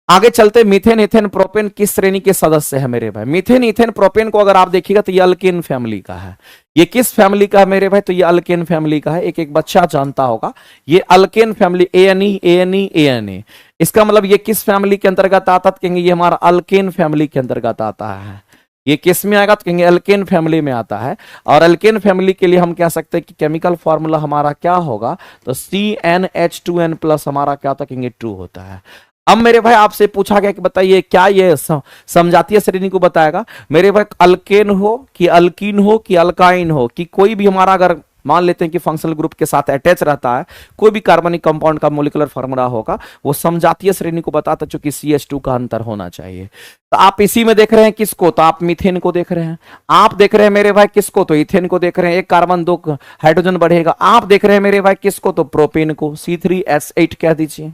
आगे चलते, मीथेन इथेन प्रोपेन किस श्रेणी के सदस्य है मेरे भाई। मीथेन इथेन प्रोपेन को अगर आप देखिएगा तो ये अल्केन फैमिली का है। ये किस फैमिली का है मेरे भाई, तो ये अल्केन फैमिली का है। एक एक बच्चा जानता होगा ये अल्केन फैमिली, ANE। इसका मतलब ये किस फैमिली के अंतर्गत आता है, कहेंगे ये हमारा अल्केन फैमिली के अंतर्गत आता है। ये किस में आएगा, तो कहेंगे अल्केन फैमिली में आता है। और अल्केन फैमिली के लिए हम कह सकते हैं कि केमिकल फॉर्मूला हमारा क्या होगा, तो CnH2n+ हमारा क्या होता है, कहेंगे 2 होता है। अब मेरे भाई आपसे पूछा गया कि बताइए क्या ये समजातीय श्रेणी को बताएगा। मेरे भाई अल्केन हो कि अल्कीन हो कि अल्काइन हो कि कोई भी हमारा अगर मान लेते हैं कि फंक्शनल ग्रुप के साथ अटैच रहता है, कोई भी कार्बनिक कंपाउंड का मोलिकुलर फार्मूला होगा वो समजातीय श्रेणी को बताता, चूंकि CH2 का अंतर होना चाहिए। तो आप इसी में देख रहे हैं किसको, तो आप मीथेन को देख रहे हैं। आप देख रहे हैं मेरे भाई किसको, तो इथेन को देख रहे हैं, एक कार्बन 2 हाइड्रोजन बढ़ेगा। आप देख रहे हैं मेरे भाई किसको, तो प्रोपेन को, C3H8 कह दीजिए,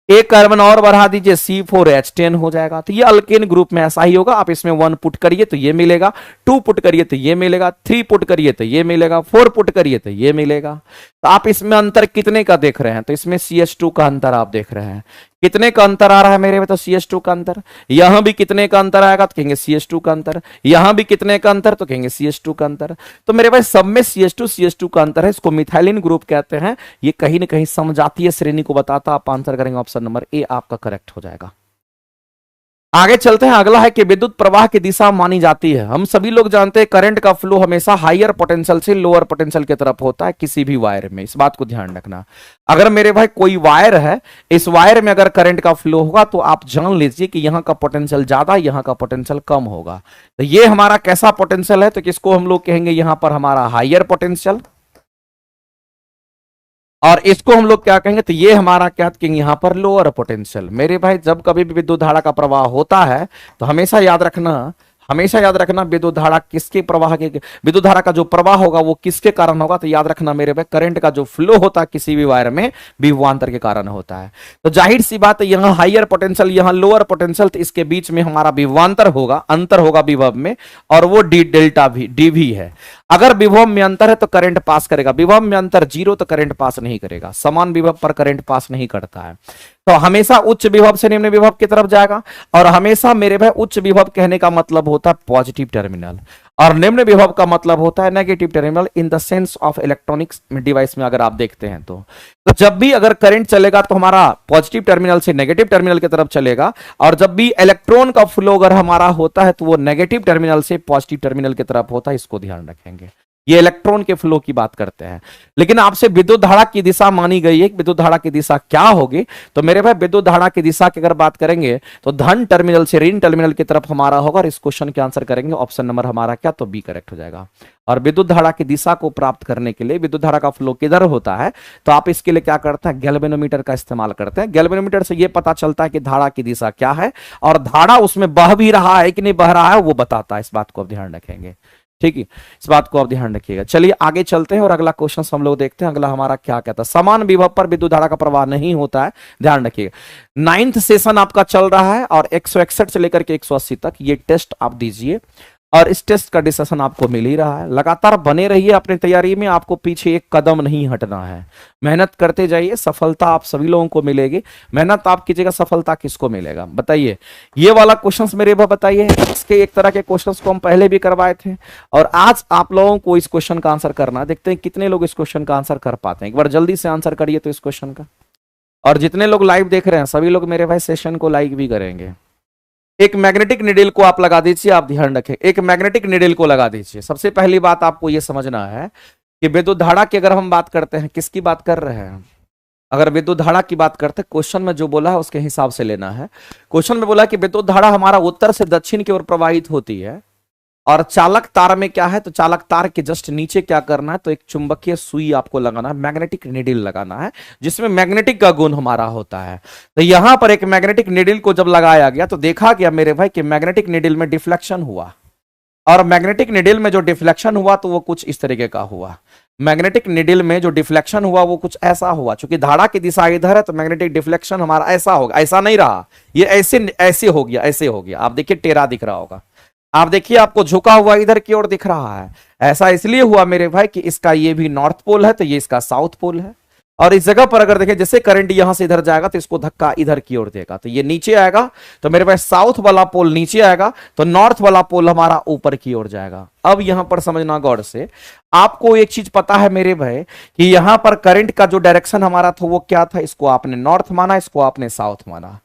एक कार्बन और बढ़ा दीजिए, C4H10 हो जाएगा। तो ये अल्केन ग्रुप में ऐसा ही होगा। आप इसमें 1 पुट करिए तो ये मिलेगा, 2 पुट करिए तो ये मिलेगा, 3 पुट करिए तो ये मिलेगा, 4 पुट करिए तो ये मिलेगा। तो आप इसमें अंतर कितने का देख रहे हैं, तो इसमें CH2 का अंतर आप देख रहे हैं। कितने का अंतर आ रहा है मेरे में, तो CH2 का अंतर। यहां भी कितने का अंतर आएगा, तो कहेंगे CH2 का अंतर। यहां भी कितने का अंतर, तो कहेंगे CH2 का अंतर। तो मेरे भाई सब में CH2 का अंतर है, इसको मिथाइलिन ग्रुप कहते हैं। ये कहीं ना कहीं समजातीय श्रेणी को बताता। आप आंसर करेंगे ऑप्शन नंबर ए, आपका करेक्ट हो जाएगा। आगे चलते हैं, अगला है कि विद्युत प्रवाह की दिशा मानी जाती है। हम सभी लोग जानते हैं करंट का फ्लो हमेशा हायर पोटेंशियल से लोअर पोटेंशियल की तरफ होता है किसी भी वायर में। इस बात को ध्यान रखना। अगर मेरे भाई कोई वायर है, इस वायर में अगर करंट का फ्लो होगा तो आप जान लीजिए कि यहां का पोटेंशियल ज्यादा, यहां का पोटेंशियल कम होगा। तो ये हमारा कैसा पोटेंशियल है, तो किसको हम लोग कहेंगे यहां पर हमारा हायर पोटेंशियल, और इसको हम लोग क्या कहेंगे, तो ये हमारा क्या कहेंगे यहां पर लोअर पोटेंशियल। मेरे भाई जब कभी भी विद्युत धारा का प्रवाह होता है तो हमेशा याद रखना विद्युत धारा किसके प्रवाह के, विद्युत धारा का जो प्रवाह होगा वो किसके कारण होगा, तो याद रखना मेरे भाई करंट का जो फ्लो होता है किसी भी वायर में विभवांतर के कारण होता है। तो जाहिर सी बात है यहां हायर पोटेंशियल, यहां लोअर पोटेंशियल, तो इसके बीच में हमारा विभवांतर होगा, अंतर होगा विभव में, और वो डी डेल्टा भी डी भी है। अगर विभव में अंतर है तो करंट पास करेगा, विभव में अंतर 0 तो करंट पास नहीं करेगा, समान विभव पर करंट पास नहीं करता है। तो हमेशा उच्च विभव से निम्न विभव की तरफ जाएगा, और हमेशा मेरे भाई उच्च विभव कहने का मतलब होता है पॉजिटिव टर्मिनल, और निम्न विभव का मतलब होता है negative terminal in the sense of electronics device में अगर आप देखते हैं तो जब भी अगर करंट चलेगा तो हमारा पॉजिटिव टर्मिनल से नेगेटिव टर्मिनल की तरफ चलेगा, और जब भी इलेक्ट्रॉन का फ्लो अगर हमारा होता है तो वो नेगेटिव टर्मिनल से पॉजिटिव टर्मिनल की तरफ होता है, इसको ध्यान रखेंगे। ये इलेक्ट्रॉन के फ्लो की बात करते हैं। लेकिन आपसे विद्युत धारा की दिशा मांगी गई है, विद्युत धारा की दिशा क्या होगी, तो मेरे भाई विद्युत धारा की दिशा की अगर बात करेंगे तो धन टर्मिनल से ऋण टर्मिनल की तरफ हमारा होगा, और इस क्वेश्चन के आंसर करेंगे ऑप्शन नंबर हमारा क्या, तो बी करेक्ट हो जाएगा। और विद्युत धारा की दिशा को प्राप्त करने के लिए विद्युत धारा का फ्लो किधर होता है, तो आप इसके लिए क्या करते हैं, गैल्वेनोमीटर का इस्तेमाल करते हैं। गैल्वेनोमीटर से यह पता चलता है कि धारा की दिशा क्या है, और धारा उसमें बह भी रहा है कि नहीं बह रहा है वो बताता है। इस बात को आप ध्यान रखेंगे, ठीक है, इस बात को आप ध्यान रखिएगा। चलिए आगे चलते हैं और अगला क्वेश्चन हम लोग देखते हैं। अगला हमारा क्या कहता है, समान विभव पर विद्युत धारा का प्रवाह नहीं होता है, ध्यान रखिएगा। 9th सेशन आपका चल रहा है और 161 से लेकर के 180 तक ये टेस्ट आप दीजिए, और इस टेस्ट का डिस्कशन आपको मिल ही रहा है। लगातार बने रहिए अपनी तैयारी में, आपको पीछे एक कदम नहीं हटना है, मेहनत करते जाइए, सफलता आप सभी लोगों को मिलेगी। मेहनत आप कीजिएगा, सफलता किसको मिलेगा बताइए। ये वाला क्वेश्चंस मेरे भाई बताइए, इसके एक तरह के क्वेश्चंस को हम पहले भी करवाए थे, और आज आप लोगों को इस क्वेश्चन का आंसर करना है। देखते हैं कितने लोग इस क्वेश्चन का आंसर कर पाते हैं। एक बार जल्दी से आंसर करिए तो इस क्वेश्चन का, और जितने लोग लाइव देख रहे हैं सभी लोग मेरे भाई सेशन को लाइक भी करेंगे। एक मैग्नेटिक निडल को आप लगा दीजिए, आप ध्यान रखें, एक मैग्नेटिक निडल को लगा दीजिए। सबसे पहली बात आपको यह समझना है कि विद्युत धारा की अगर हम बात करते हैं, किसकी बात कर रहे हैं, अगर विद्युत धारा की बात करते हैं, क्वेश्चन में जो बोला है उसके हिसाब से लेना है। क्वेश्चन में बोला कि विद्युत धारा हमारा उत्तर से दक्षिण की ओर प्रवाहित होती है, और चालक तार में क्या है, तो चालक तार के जस्ट नीचे क्या करना है, तो एक चुंबकीय सुई आपको लगाना है, मैग्नेटिक निडल लगाना है, जिसमें मैग्नेटिक का गुण हमारा होता है। तो यहां पर एक मैग्नेटिक निडल को जब लगाया गया तो देखा गया मेरे भाई कि मैग्नेटिक निडल में डिफ्लेक्शन हुआ, और मैग्नेटिक निडल में जो डिफ्लेक्शन हुआ तो वो कुछ इस तरीके का हुआ। मैग्नेटिक निडल में जो डिफ्लेक्शन हुआ वो कुछ ऐसा हुआ, क्योंकि धारा की दिशा इधर है तो मैग्नेटिक डिफ्लेक्शन हमारा ऐसा होगा, ऐसा नहीं रहा, ये ऐसे ऐसे हो गया, ऐसे हो गया। आप देखिए टेढ़ा दिख रहा होगा, आप देखिए आपको झुका हुआ इधर की ओर दिख रहा है। ऐसा इसलिए हुआ मेरे भाई कि इसका ये भी नॉर्थ पोल है तो ये इसका साउथ पोल है, और इस जगह पर अगर देखें जैसे करंट यहां से इधर जाएगा तो इसको धक्का इधर की ओर देगा, तो ये नीचे आएगा, तो मेरे पास साउथ वाला पोल नीचे आएगा, तो नॉर्थ वाला पोल हमारा ऊपर की ओर जाएगा। अब यहां पर समझना गौर से, आपको एक चीज पता है मेरे भाई कि यहां पर करंट का जो डायरेक्शन हमारा था वो क्या था, इसको आपने नॉर्थ माना, इसको आपने साउथ माना।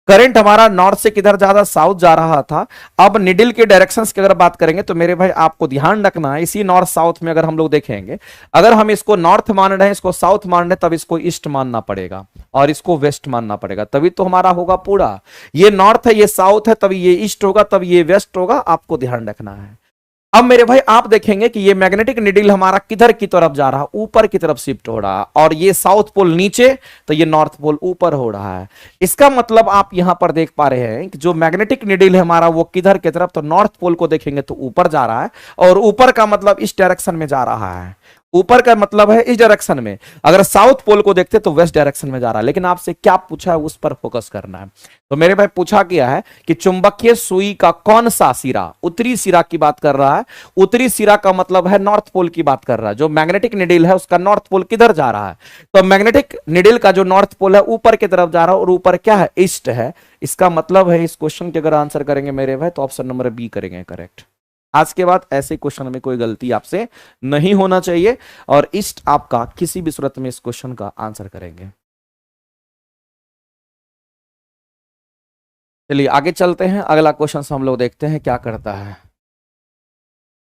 करंट हमारा नॉर्थ से किधर ज्यादा साउथ जा रहा था। अब निडल के डायरेक्शंस की अगर बात करेंगे तो मेरे भाई आपको ध्यान रखना है, इसी नॉर्थ साउथ में अगर हम लोग देखेंगे, अगर हम इसको नॉर्थ मान रहे हैं, इसको साउथ मान रहे हैं, तब इसको ईस्ट मानना पड़ेगा और इसको वेस्ट मानना पड़ेगा, तभी तो हमारा होगा पूरा। ये नॉर्थ है, ये साउथ है, तभी ये ईस्ट होगा, तब ये वेस्ट होगा, आपको ध्यान रखना है। अब मेरे भाई आप देखेंगे कि ये मैग्नेटिक निडल हमारा किधर की तरफ जा रहा है, ऊपर की तरफ शिफ्ट हो रहा है, और ये साउथ पोल नीचे तो ये नॉर्थ पोल ऊपर हो रहा है। इसका मतलब आप यहां पर देख पा रहे हैं कि जो मैग्नेटिक निडल है हमारा वो किधर की तरफ, तो नॉर्थ पोल को देखेंगे तो ऊपर जा रहा है, और ऊपर का मतलब इस डायरेक्शन में जा रहा है, ऊपर का मतलब है इस डायरेक्शन में। अगर साउथ पोल को देखते तो वेस्ट डायरेक्शन में जा रहा है, लेकिन आपसे क्या पूछा है उस पर फोकस करना है। तो मेरे भाई पूछा गया है कि चुंबकीय सुई का कौन सा सिरा, उत्तरी सिरा की बात कर रहा है। उत्तरी सिरा का मतलब है नॉर्थ पोल की बात कर रहा है। जो मैग्नेटिक निडल है उसका नॉर्थ पोल किधर जा रहा है, तो मैग्नेटिक निडल का जो नॉर्थ पोल है ऊपर की तरफ जा रहा है, और ऊपर क्या है, ईस्ट है। इसका मतलब है इस क्वेश्चन के अगर आंसर करेंगे मेरे भाई तो ऑप्शन नंबर बी करेंगे करेक्ट। आज के बाद ऐसे क्वेश्चन में कोई गलती आपसे नहीं होना चाहिए, और ईस्ट आपका किसी भी सूरत में इस क्वेश्चन का आंसर करेंगे। चलिए आगे चलते हैं, अगला क्वेश्चन हम लोग देखते हैं क्या करता है।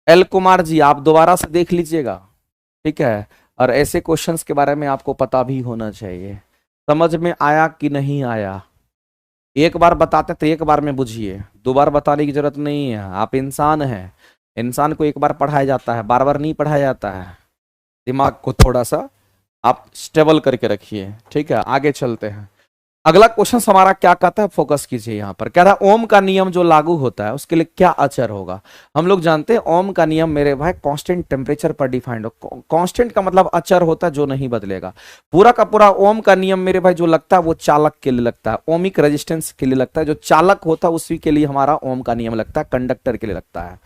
एल कुमार जी आप दोबारा से देख लीजिएगा, ठीक है, और ऐसे क्वेश्चंस के बारे में आपको पता भी होना चाहिए। समझ में आया कि नहीं आया, एक बार बताते तो एक बार में बुझिए, दो बार बताने की जरूरत नहीं है। आप इंसान हैं, इंसान को एक बार पढ़ाया जाता है, बार बार नहीं पढ़ाया जाता है। दिमाग को थोड़ा सा आप स्टेबल करके रखिए, ठीक है। आगे चलते हैं, अगला क्वेश्चन हमारा क्या कहता है, फोकस कीजिए यहाँ पर। कह रहा है ओम का नियम जो लागू होता है उसके लिए क्या अचर होगा। हम लोग जानते हैं ओम का नियम मेरे भाई कांस्टेंट टेम्परेचर पर डिफाइंड हो। कांस्टेंट का मतलब अचर होता है जो नहीं बदलेगा। पूरा का पूरा ओम का नियम मेरे भाई जो लगता है वो चालक के लिए लगता है, ओमिक रेजिस्टेंस के लिए लगता है। जो चालक होता है उसी के लिए हमारा ओम का नियम लगता है, कंडक्टर के लिए लगता है।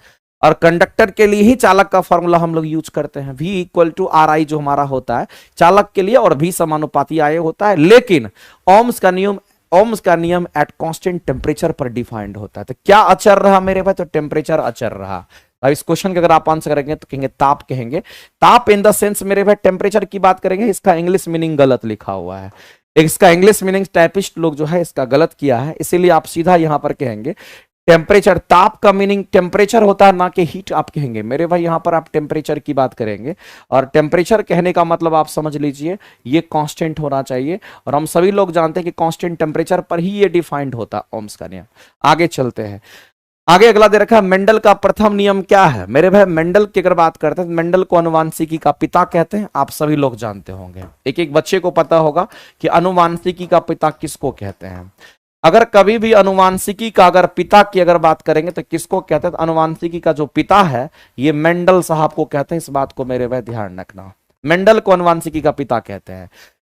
और कंडक्टर के लिए ही चालक का फॉर्मूला हम लोग यूज करते हैं, V equal to R I जो हमारा होता है चालक के लिए, और V समानुपाती आय होता है। लेकिन ओम्स का नियम एट कांस्टेंट टेम्परेचर पर डिफाइंड होता है। तो क्या अचर रहा मेरे भाई? तो टेम्परेचर अचर रहा। अब इस क्वेश्चन के अगर आप आंसर करेंगे तो कहेंगे ताप, कहेंगे ताप इन द सेंस मेरे भाई टेम्परेचर की बात करेंगे, इसका इंग्लिश मीनिंग गलत लिखा हुआ है, इसका इंग्लिश मीनिंग टाइपिस्ट लोग जो है इसका गलत किया है, इसीलिए आप सीधा यहां पर कहेंगे टेम्परेचर। ताप का मीनिंग टेम्परेचर होता है, ना कि हीट आप कहेंगे मेरे भाई। यहां पर आप टेम्परेचर की बात करेंगे, और टेम्परेचर कहने का मतलब आप समझ लीजिए ये कांस्टेंट होना चाहिए, और हम सभी लोग जानते हैं कि कांस्टेंट टेम्परेचर पर ही ये डिफाइंड होता है ओम्स का नियम। आगे चलते हैं, आगे अगला दे रखा है मेंडल का प्रथम नियम क्या है मेरे भाई? मेंडल की अगर बात करते हैं, मेंडल को अनुवांशिकी का पिता कहते हैं, आप सभी लोग जानते होंगे, एक एक बच्चे को पता होगा कि अनुवांशिकी का पिता किसको कहते हैं। अगर कभी भी अनुवांशिकी का अगर पिता की अगर बात करेंगे तो किसको कहते हैं? तो अनुवांशिकी का जो पिता है ये मेंडल साहब को कहते हैं, इस बात को मेरे भाई ध्यान रखना, मेंडल को अनुवांशिकी का पिता कहते हैं।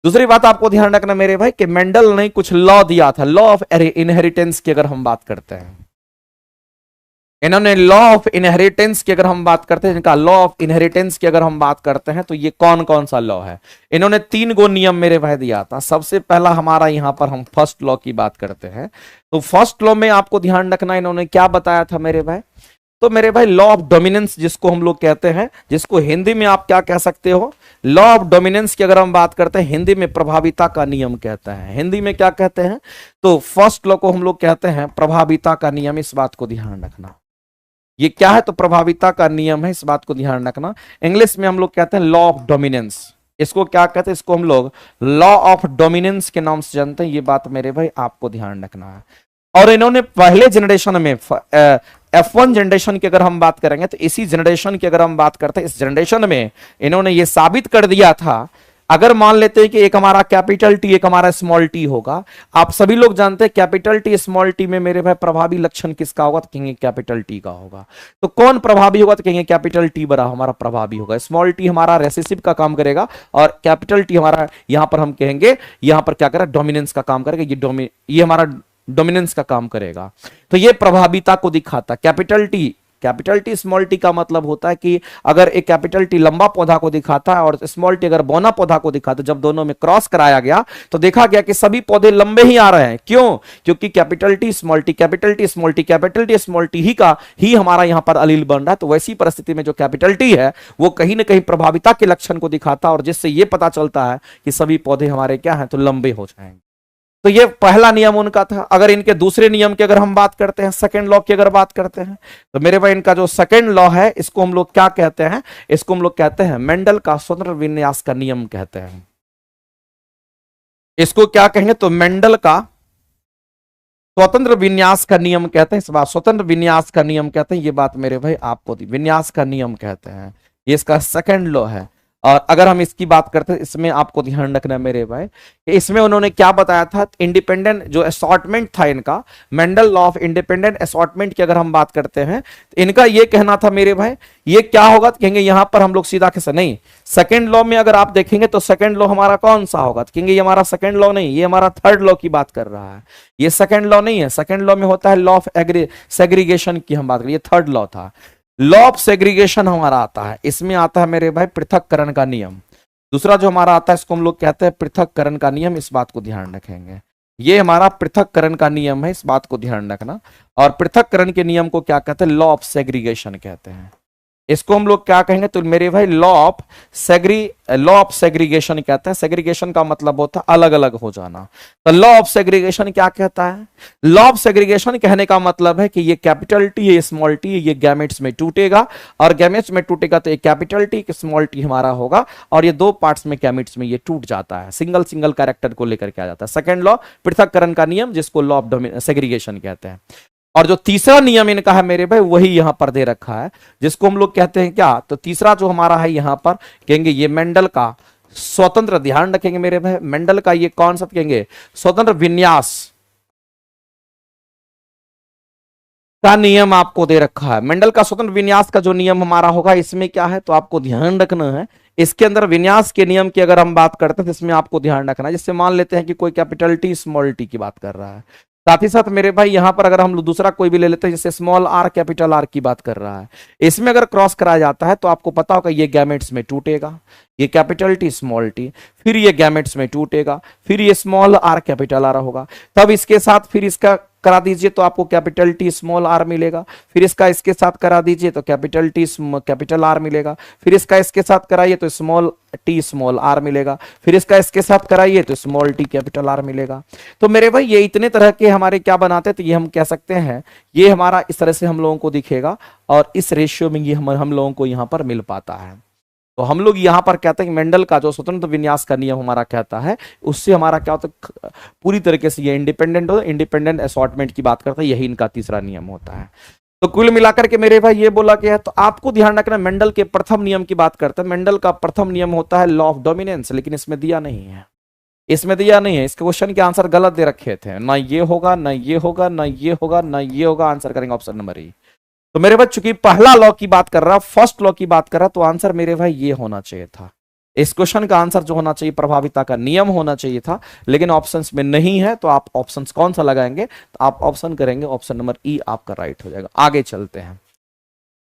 दूसरी बात आपको ध्यान रखना मेरे भाई कि मेंडल ने कुछ लॉ दिया था, लॉ ऑफ इनहेरिटेंस की अगर हम बात करते हैं, इन्होंने लॉ ऑफ इनहेरिटेंस की अगर हम बात करते हैं, इनका लॉ ऑफ इनहेरिटेंस की अगर हम बात करते हैं तो ये कौन कौन सा लॉ है? इन्होंने 3 गो नियम मेरे भाई दिया था। सबसे पहला हमारा यहां पर हम फर्स्ट लॉ की बात करते हैं, तो फर्स्ट लॉ में आपको ध्यान रखना इन्होंने क्या बताया था मेरे भाई? तो मेरे भाई लॉ ऑफ डोमिनेंस जिसको हम लोग कहते हैं, जिसको हिंदी में आप क्या कह सकते हो? लॉ ऑफ डोमिनेंस की अगर हम बात करते हैं, हिंदी में प्रभाविता का नियम कहते हैं। हिंदी में क्या कहते हैं? तो फर्स्ट लॉ को हम लोग कहते हैं प्रभाविता का नियम, इस बात को ध्यान रखना। ये क्या है? तो प्रभाविता का नियम है, इस बात को ध्यान रखना। इंग्लिश में हम लोग कहते हैं लॉ ऑफ डोमिनेंस, इसको क्या कहते हैं? इसको हम लोग लॉ ऑफ डोमिनेंस के नाम से जानते हैं, ये बात मेरे भाई आपको ध्यान रखना है। और इन्होंने पहले जनरेशन में F1 जनरेशन की अगर हम बात करेंगे, तो इसी जनरेशन की अगर हम बात करते हैं, इस जनरेशन में इन्होंने ये साबित कर दिया था, अगर मान लेते हैं कि एक हमारा कैपिटल टी एक हमारा स्मॉल टी होगा, आप सभी लोग जानते हैं कैपिटल टी स्मॉल टी में मेरे भाई प्रभावी लक्षण किसका होगा? तो कहेंगे कैपिटल टी का होगा। तो कौन प्रभावी होगा? तो कहेंगे कैपिटल टी बड़ा हमारा प्रभावी होगा। स्मॉल टी हमारा रेसेसिव का काम करेगा, और कैपिटल टी हमारा यहां पर हम कहेंगे यहां पर क्या करेगा? डोमिनेंस का काम करेगा। ये हमारा डोमिनेंस का काम करेगा। तो ये प्रभाविता को दिखाता। कैपिटल टी स्मॉल टी का मतलब होता है कि अगर एक कैपिटल टी लंबा पौधा को दिखाता है और स्मॉल टी अगर बौना पौधा को दिखाता है, जब दोनों में क्रॉस कराया गया तो देखा गया कि सभी पौधे लंबे ही आ रहे हैं। क्यों? क्योंकि capital T small T, capital T small T, capital T small T ही का ही हमारा यहां पर अलील बन रहा है। तो वैसी परिस्थिति में जो कैपिटल टी है वो कहीं ना कहीं प्रभाविता के लक्षण को दिखाता है, और जिससे यह पता चलता है कि सभी पौधे हमारे क्या हैं? तो लंबे हो जाएंगे। तो ये पहला नियम उनका था। अगर इनके दूसरे नियम की अगर हम बात करते हैं, सेकंड लॉ की अगर बात करते हैं, तो मेरे भाई इनका जो सेकंड लॉ है इसको हम लोग क्या कहते हैं? इसको हम लोग कहते हैं मेंडल का स्वतंत्र विन्यास का नियम कहते हैं। इसको क्या कहेंगे? तो मेंडल का स्वतंत्र विन्यास का नियम कहते हैं। इस बात स्वतंत्र विन्यास का नियम कहते हैं, ये बात मेरे भाई आपको विन्यास का नियम कहते हैं। ये इसका सेकंड लॉ है। और अगर हम इसकी बात करते हैं, इसमें आपको ध्यान रखना है मेरे भाई, इसमें उन्होंने क्या बताया था? इंडिपेंडेंट जो असॉर्टमेंट था इनका, Mendel law of independent assortment की अगर हम बात करते हैं, तो इनका ये कहना था मेरे भाई, ये क्या होगा? तो कहेंगे यहां पर हम लोग सीधा कैसे नहीं, सेकंड लॉ में अगर आप देखेंगे तो सेकंड लॉ हमारा कौन सा होगा? तो कहेंगे ये हमारा सेकंड लॉ नहीं, ये हमारा थर्ड लॉ की बात कर रहा है। ये सेकंड लॉ नहीं है, सेकंड लॉ में होता है लॉ ऑफ सेग्रीगेशन की हम बात करें, ये थर्ड लॉ था। लॉ ऑफ सेग्रीगेशन हमारा आता है, इसमें आता है मेरे भाई पृथक्करण का नियम। दूसरा जो हमारा आता है इसको हम लोग कहते हैं पृथक्करण का नियम, इस बात को ध्यान रखेंगे। ये हमारा पृथक्करण का नियम है, इस बात को ध्यान रखना। और पृथक्करण के नियम को क्या कहते हैं? लॉ ऑफ सेग्रीगेशन कहते हैं। इसको हम लोग क्या कहेंगे? तो मेरे भाई लॉ ऑफ सेग्रीगेशन कहते हैं। सेग्रीगेशन का मतलब होता है अलग अलग हो जाना। तो लॉ ऑफ सेग्रीगेशन क्या कहता है? लॉ ऑफ सेग्रीगेशन कहने का मतलब है कि ये कैपिटल टी ये स्मॉल टी ये गैमेट्स में टूटेगा, और गैमेट्स में टूटेगा तो एक कैपिटल टी स्मॉल टी हमारा होगा, और ये 2 पार्ट्स में गैमेट्स में ये टूट जाता है, सिंगल सिंगल कैरेक्टर को लेकर के आ जाता है। सेकंड लॉ पृथक्करण का नियम, जिसको लॉ ऑफ सेग्रीगेशन कहते हैं। और जो तीसरा नियम इनका है मेरे भाई, वही यहां पर दे रखा है, जिसको हम लोग कहते हैं क्या? तो तीसरा जो हमारा है यहां पर कहेंगे ये मेंडल का स्वतंत्र, ध्यान रखेंगे मेरे भाई, मेंडल का ये कॉन्सेप्ट कहेंगे स्वतंत्र विन्यास का नियम आपको दे रखा है। मेंडल का स्वतंत्र विन्यास का जो नियम हमारा होगा, इसमें क्या है? तो आपको ध्यान रखना है, इसके अंदर विन्यास के नियम की अगर हम बात करते हैं तो इसमें आपको ध्यान रखना है। जैसे मान लेते हैं कि कोई कैपिटल टी स्मॉल टी की बात कर रहा है, साथ ही साथ मेरे भाई यहां पर अगर हम लोग दूसरा कोई भी ले लेते हैं, जैसे स्मॉल आर कैपिटल आर की बात कर रहा है, इसमें अगर क्रॉस कराया जाता है तो आपको पता होगा ये गैमेट्स में टूटेगा, ये कैपिटल टी स्मॉल टी, फिर ये गैमेट्स में टूटेगा, फिर ये स्मॉल आर कैपिटल आर होगा, तब इसके साथ फिर इसका करा दीजिए तो आपको कैपिटल टी स्मॉल आर मिलेगा, फिर इसका इसके साथ करा दीजिए तो कैपिटल टी कैपिटल आर मिलेगा, फिर इसका इसके साथ कराइए तो स्मॉल टी स्मॉल आर मिलेगा, फिर इसका इसके साथ कराइए तो स्मॉल टी कैपिटल आर मिलेगा। तो मेरे भाई ये इतने तरह के हमारे क्या बनाते हैं, तो ये हम कह सकते हैं ये हमारा इस तरह से हम लोगों को दिखेगा और इस रेशियो में ये हम लोगों को यहां पर मिल पाता है। तो हम लोग यहां पर कहते हैं कि मेंडल का जो स्वतंत्र विन्यास का नियम हमारा कहता है, उससे हमारा क्या होता है, पूरी तरीके से ये इंडिपेंडेंट हो, इंडिपेंडेंट असॉर्टमेंट की बात करता है, यही इनका तीसरा नियम होता है। तो कुल मिलाकर के मेरे भाई ये बोला गया है, तो आपको ध्यान रखना मेंडल के प्रथम नियम की बात करते हैं। मेंडल का प्रथम नियम होता है लॉ ऑफ डोमिनेंस, लेकिन इसमें दिया नहीं है, इसमें दिया नहीं है, इसके क्वेश्चन के आंसर गलत दे रखे थे, ना ये होगा ना ये होगा ना ये होगा ना ये होगा, आंसर करेंगे ऑप्शन नंबर ई। तो मेरे भाई चूंकि पहला लॉ की बात कर रहा, फर्स्ट लॉ की बात कर रहा, तो आंसर मेरे भाई ये होना चाहिए था, इस क्वेश्चन का आंसर जो होना चाहिए प्रभाविता का नियम होना चाहिए था, लेकिन ऑप्शंस में नहीं है। तो आप ऑप्शंस कौन सा लगाएंगे, तो आप ऑप्शन करेंगे ऑप्शन नंबर ई, आपका राइट हो जाएगा। आगे चलते हैं,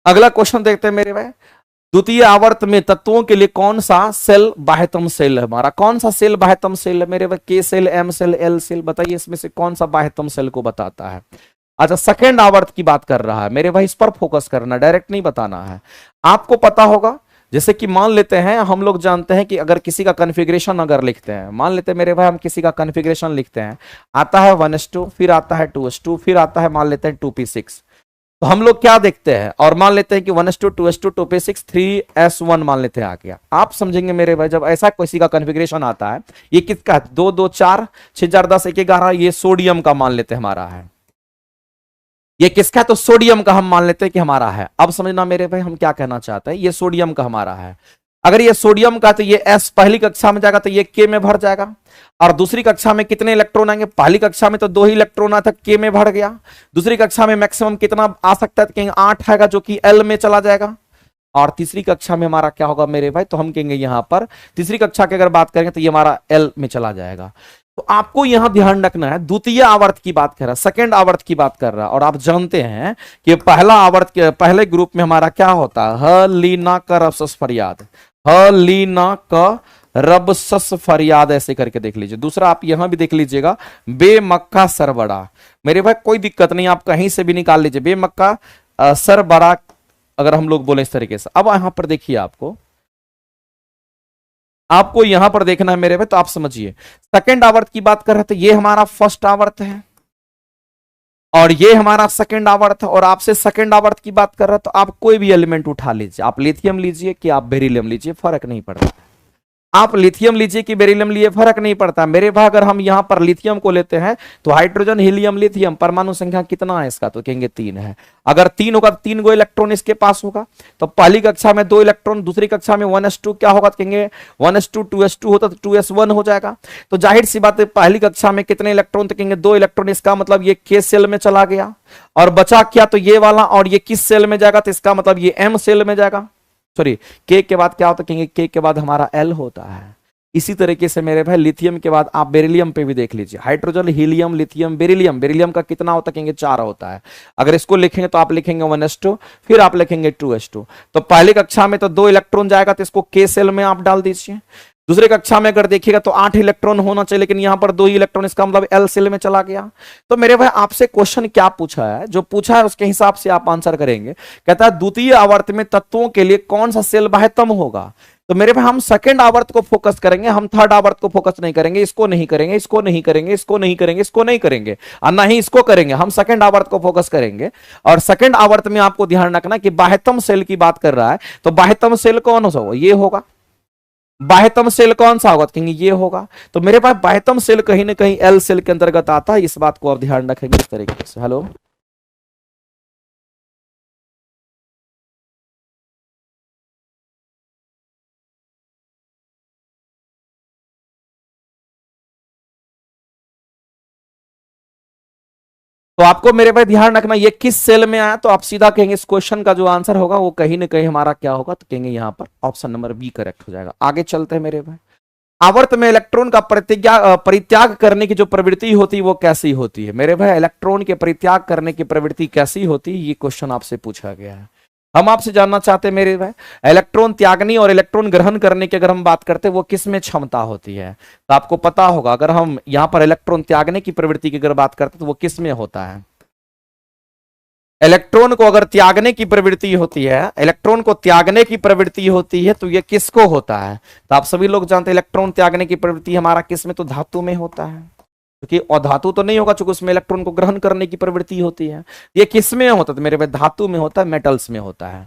अगला क्वेश्चन देखते हैं मेरे भाई। द्वितीय आवर्त में तत्वों के लिए कौन सा सेल बाह्यतम सेल है हमारा, कौन सा सेल बाह्यतम सेल है मेरे भाई, K shell, M shell, L shell, बताइए इसमें से कौन सा बाह्यतम सेल को बताता है। अच्छा, सेकेंड आवर्त की बात कर रहा है मेरे भाई, इस पर फोकस करना, डायरेक्ट नहीं बताना है। आपको पता होगा, जैसे कि मान लेते हैं, हम लोग जानते हैं कि अगर किसी का कॉन्फ़िगरेशन अगर लिखते हैं, मान लेते हैं मेरे भाई हम किसी का कॉन्फ़िगरेशन लिखते हैं, आता है 1s2, फिर आता है 2s2, फिर आता है मान लेते हैं 2p6, तो हम लोग क्या देखते हैं, और मान लेते हैं कि 1s2, 2s2, 2p6, 3s1 मान लेते हैं आ गया। आप समझेंगे मेरे भाई जब ऐसा किसी का कॉन्फ़िगरेशन आता है, ये किसका है, 2 2 4 6 4 10 1 11, ये सोडियम का मान लेते हैं हमारा है, ये किसका है, तो सोडियम का हम मान लेते हैं कि हमारा है। अब समझना मेरे भाई हम क्या कहना चाहते हैं, ये सोडियम का हमारा है, अगर ये सोडियम का तो ये एस पहली कक्षा में जाएगा तो ये के में भर जाएगा, और दूसरी कक्षा में कितने इलेक्ट्रॉन आएंगे, पहली कक्षा में तो 2 ही इलेक्ट्रॉन आया था, के में भर गया, दूसरी कक्षा में मैक्सिमम कितना आ सकता है, तो कहेंगे 8 आएगा जो कि एल में चला जाएगा, और तीसरी कक्षा में हमारा क्या होगा मेरे भाई, तो हम कहेंगे यहां पर तीसरी कक्षा की अगर बात करेंगे तो ये हमारा एल में चला जाएगा। तो आपको यहां ध्यान रखना है, द्वितीय आवर्त की बात कर रहा है, सेकेंड आवर्त की बात कर रहा है, और आप जानते हैं कि पहला आवर्त के पहले ग्रुप में हमारा क्या होता है, ह लीना का रबसस फरियाद, ह लीना का रबसस फरियाद, ऐसे करके देख लीजिए। दूसरा आप यहां भी देख लीजिएगा, बेमक्का सरबड़ा, मेरे भाई कोई दिक्कत नहीं, आप कहीं से भी निकाल लीजिए, बेमक्का सरबड़ा अगर हम लोग बोले इस तरीके से। अब यहां पर देखिए, आपको यहां पर देखना है मेरे भाई, तो आप समझिए सेकेंड आवर्त की बात कर रहे थे, ये हमारा फर्स्ट आवर्त है और ये हमारा सेकेंड आवर्त है, और आपसे सेकेंड आवर्त की बात कर रहे हैं तो आप कोई भी एलिमेंट उठा लीजिए, आप लिथियम लीजिए कि आप बेरिलियम लीजिए, फर्क नहीं पड़ता, आप लिथियम लीजिए कि बेरिलियम लिए, फर्क नहीं पड़ता मेरे भाई। अगर हम यहां पर लिथियम को लेते हैं तो हाइड्रोजन हीलियम लिथियम परमाणु संख्या कितना है इसका, तो कहेंगे 3 है, अगर 3 होगा तो 3 गो इलेक्ट्रॉन इसके पास होगा, तो पहली कक्षा में 2 इलेक्ट्रॉन, दूसरी कक्षा में 1s2 क्या होगा, तो कहेंगे 1s2 2s2 होता तो 2s1 हो जाएगा। तो जाहिर सी बात है पहली कक्षा में कितने इलेक्ट्रॉन, तो कहेंगे 2 इलेक्ट्रॉन, इसका मतलब ये के सेल में चला गया, और बचा क्या, तो ये वाला, और ये किस सेल में जाएगा, तो इसका मतलब ये एम सेल में जाएगा, सॉरी के बाद क्या होता है, कहेंगे के के बाद हमारा एल होता है। इसी तरीके से मेरे भाई लिथियम के बाद आप बेरिलियम पे भी देख लीजिए, hydrogen helium lithium beryllium, beryllium का कितना होता है, कहेंगे 4 होता है, अगर इसको लिखेंगे तो आप लिखेंगे 1s2, फिर आप लिखेंगे 2s2, तो पहली कक्षा में तो 2 इलेक्ट्रॉन जाएगा, तो इसको के सेल में आप डाल दीजिए, दूसरी कक्षा में अगर देखिएगा तो 8 इलेक्ट्रॉन होना चाहिए, लेकिन यहां पर 2 ही इलेक्ट्रॉन, इसका मतलब एल सेल में चला गया। तो मेरे भाई आपसे क्वेश्चन क्या पूछा है, जो पूछा है उसके हिसाब से आप आंसर करेंगे। कहता है द्वितीय आवर्त में तत्वों के लिए कौन सा सेल बाह्यतम होगा, तो मेरे भाई हम सेकंड आवर्त को फोकस करेंगे, हम थर्ड आवर्त को फोकस नहीं करेंगे, इसको नहीं करेंगे, इसको नहीं करेंगे, इसको नहीं करेंगे, इसको नहीं करेंगे, और ना ही इसको करेंगे, हम सेकंड आवर्त को फोकस करेंगे। और सेकंड आवर्त में आपको ध्यान रखना कि बाह्यतम सेल की बात कर रहा है, तो बाह्यतम सेल कौन सा होगा, ये होगा, बाह्यतम सेल कौन सा होगा, कहेंगे ये होगा। तो मेरे पास बाह्यतम सेल कहीं ना कहीं एल सेल के अंतर्गत आता है, इस बात को आप ध्यान रखेंगे इस तरीके से। हेलो, तो आपको मेरे भाई ध्यान रखना ये किस सेल में आया, तो आप सीधा कहेंगे इस क्वेश्चन का जो आंसर होगा वो कहीं ना कहीं हमारा क्या होगा, तो कहेंगे यहां पर ऑप्शन नंबर बी करेक्ट हो जाएगा। आगे चलते हैं मेरे भाई, आवर्त में इलेक्ट्रॉन का परित्याग करने की जो प्रवृत्ति होती है वो कैसी होती है? मेरे भाई इलेक्ट्रॉन के परित्याग करने की प्रवृत्ति कैसी होती है, ये क्वेश्चन आपसे पूछा गया है। हम आपसे जानना चाहते हैं मेरे भाई, इलेक्ट्रॉन त्यागनी और इलेक्ट्रॉन ग्रहण करने की अगर हम बात करते हैं वो किस में क्षमता होती है? तो आपको पता होगा, अगर हम यहां पर इलेक्ट्रॉन त्यागने की प्रवृत्ति की अगर बात करते हैं तो वो किस में होता है? इलेक्ट्रॉन को अगर त्यागने की प्रवृत्ति होती है, इलेक्ट्रॉन को त्यागने की प्रवृत्ति होती है तो ये किसको होता है? तो आप सभी लोग जानते हैं इलेक्ट्रॉन त्यागने की प्रवृत्ति हमारा किस में? तो धातु में होता है, क्योंकि अधातु तो नहीं होगा, चूंकि उसमें इलेक्ट्रॉन को ग्रहण करने की प्रवृत्ति होती है। ये किस में होता है? तो मेरे भाई धातु में होता है, मेटल्स में होता है।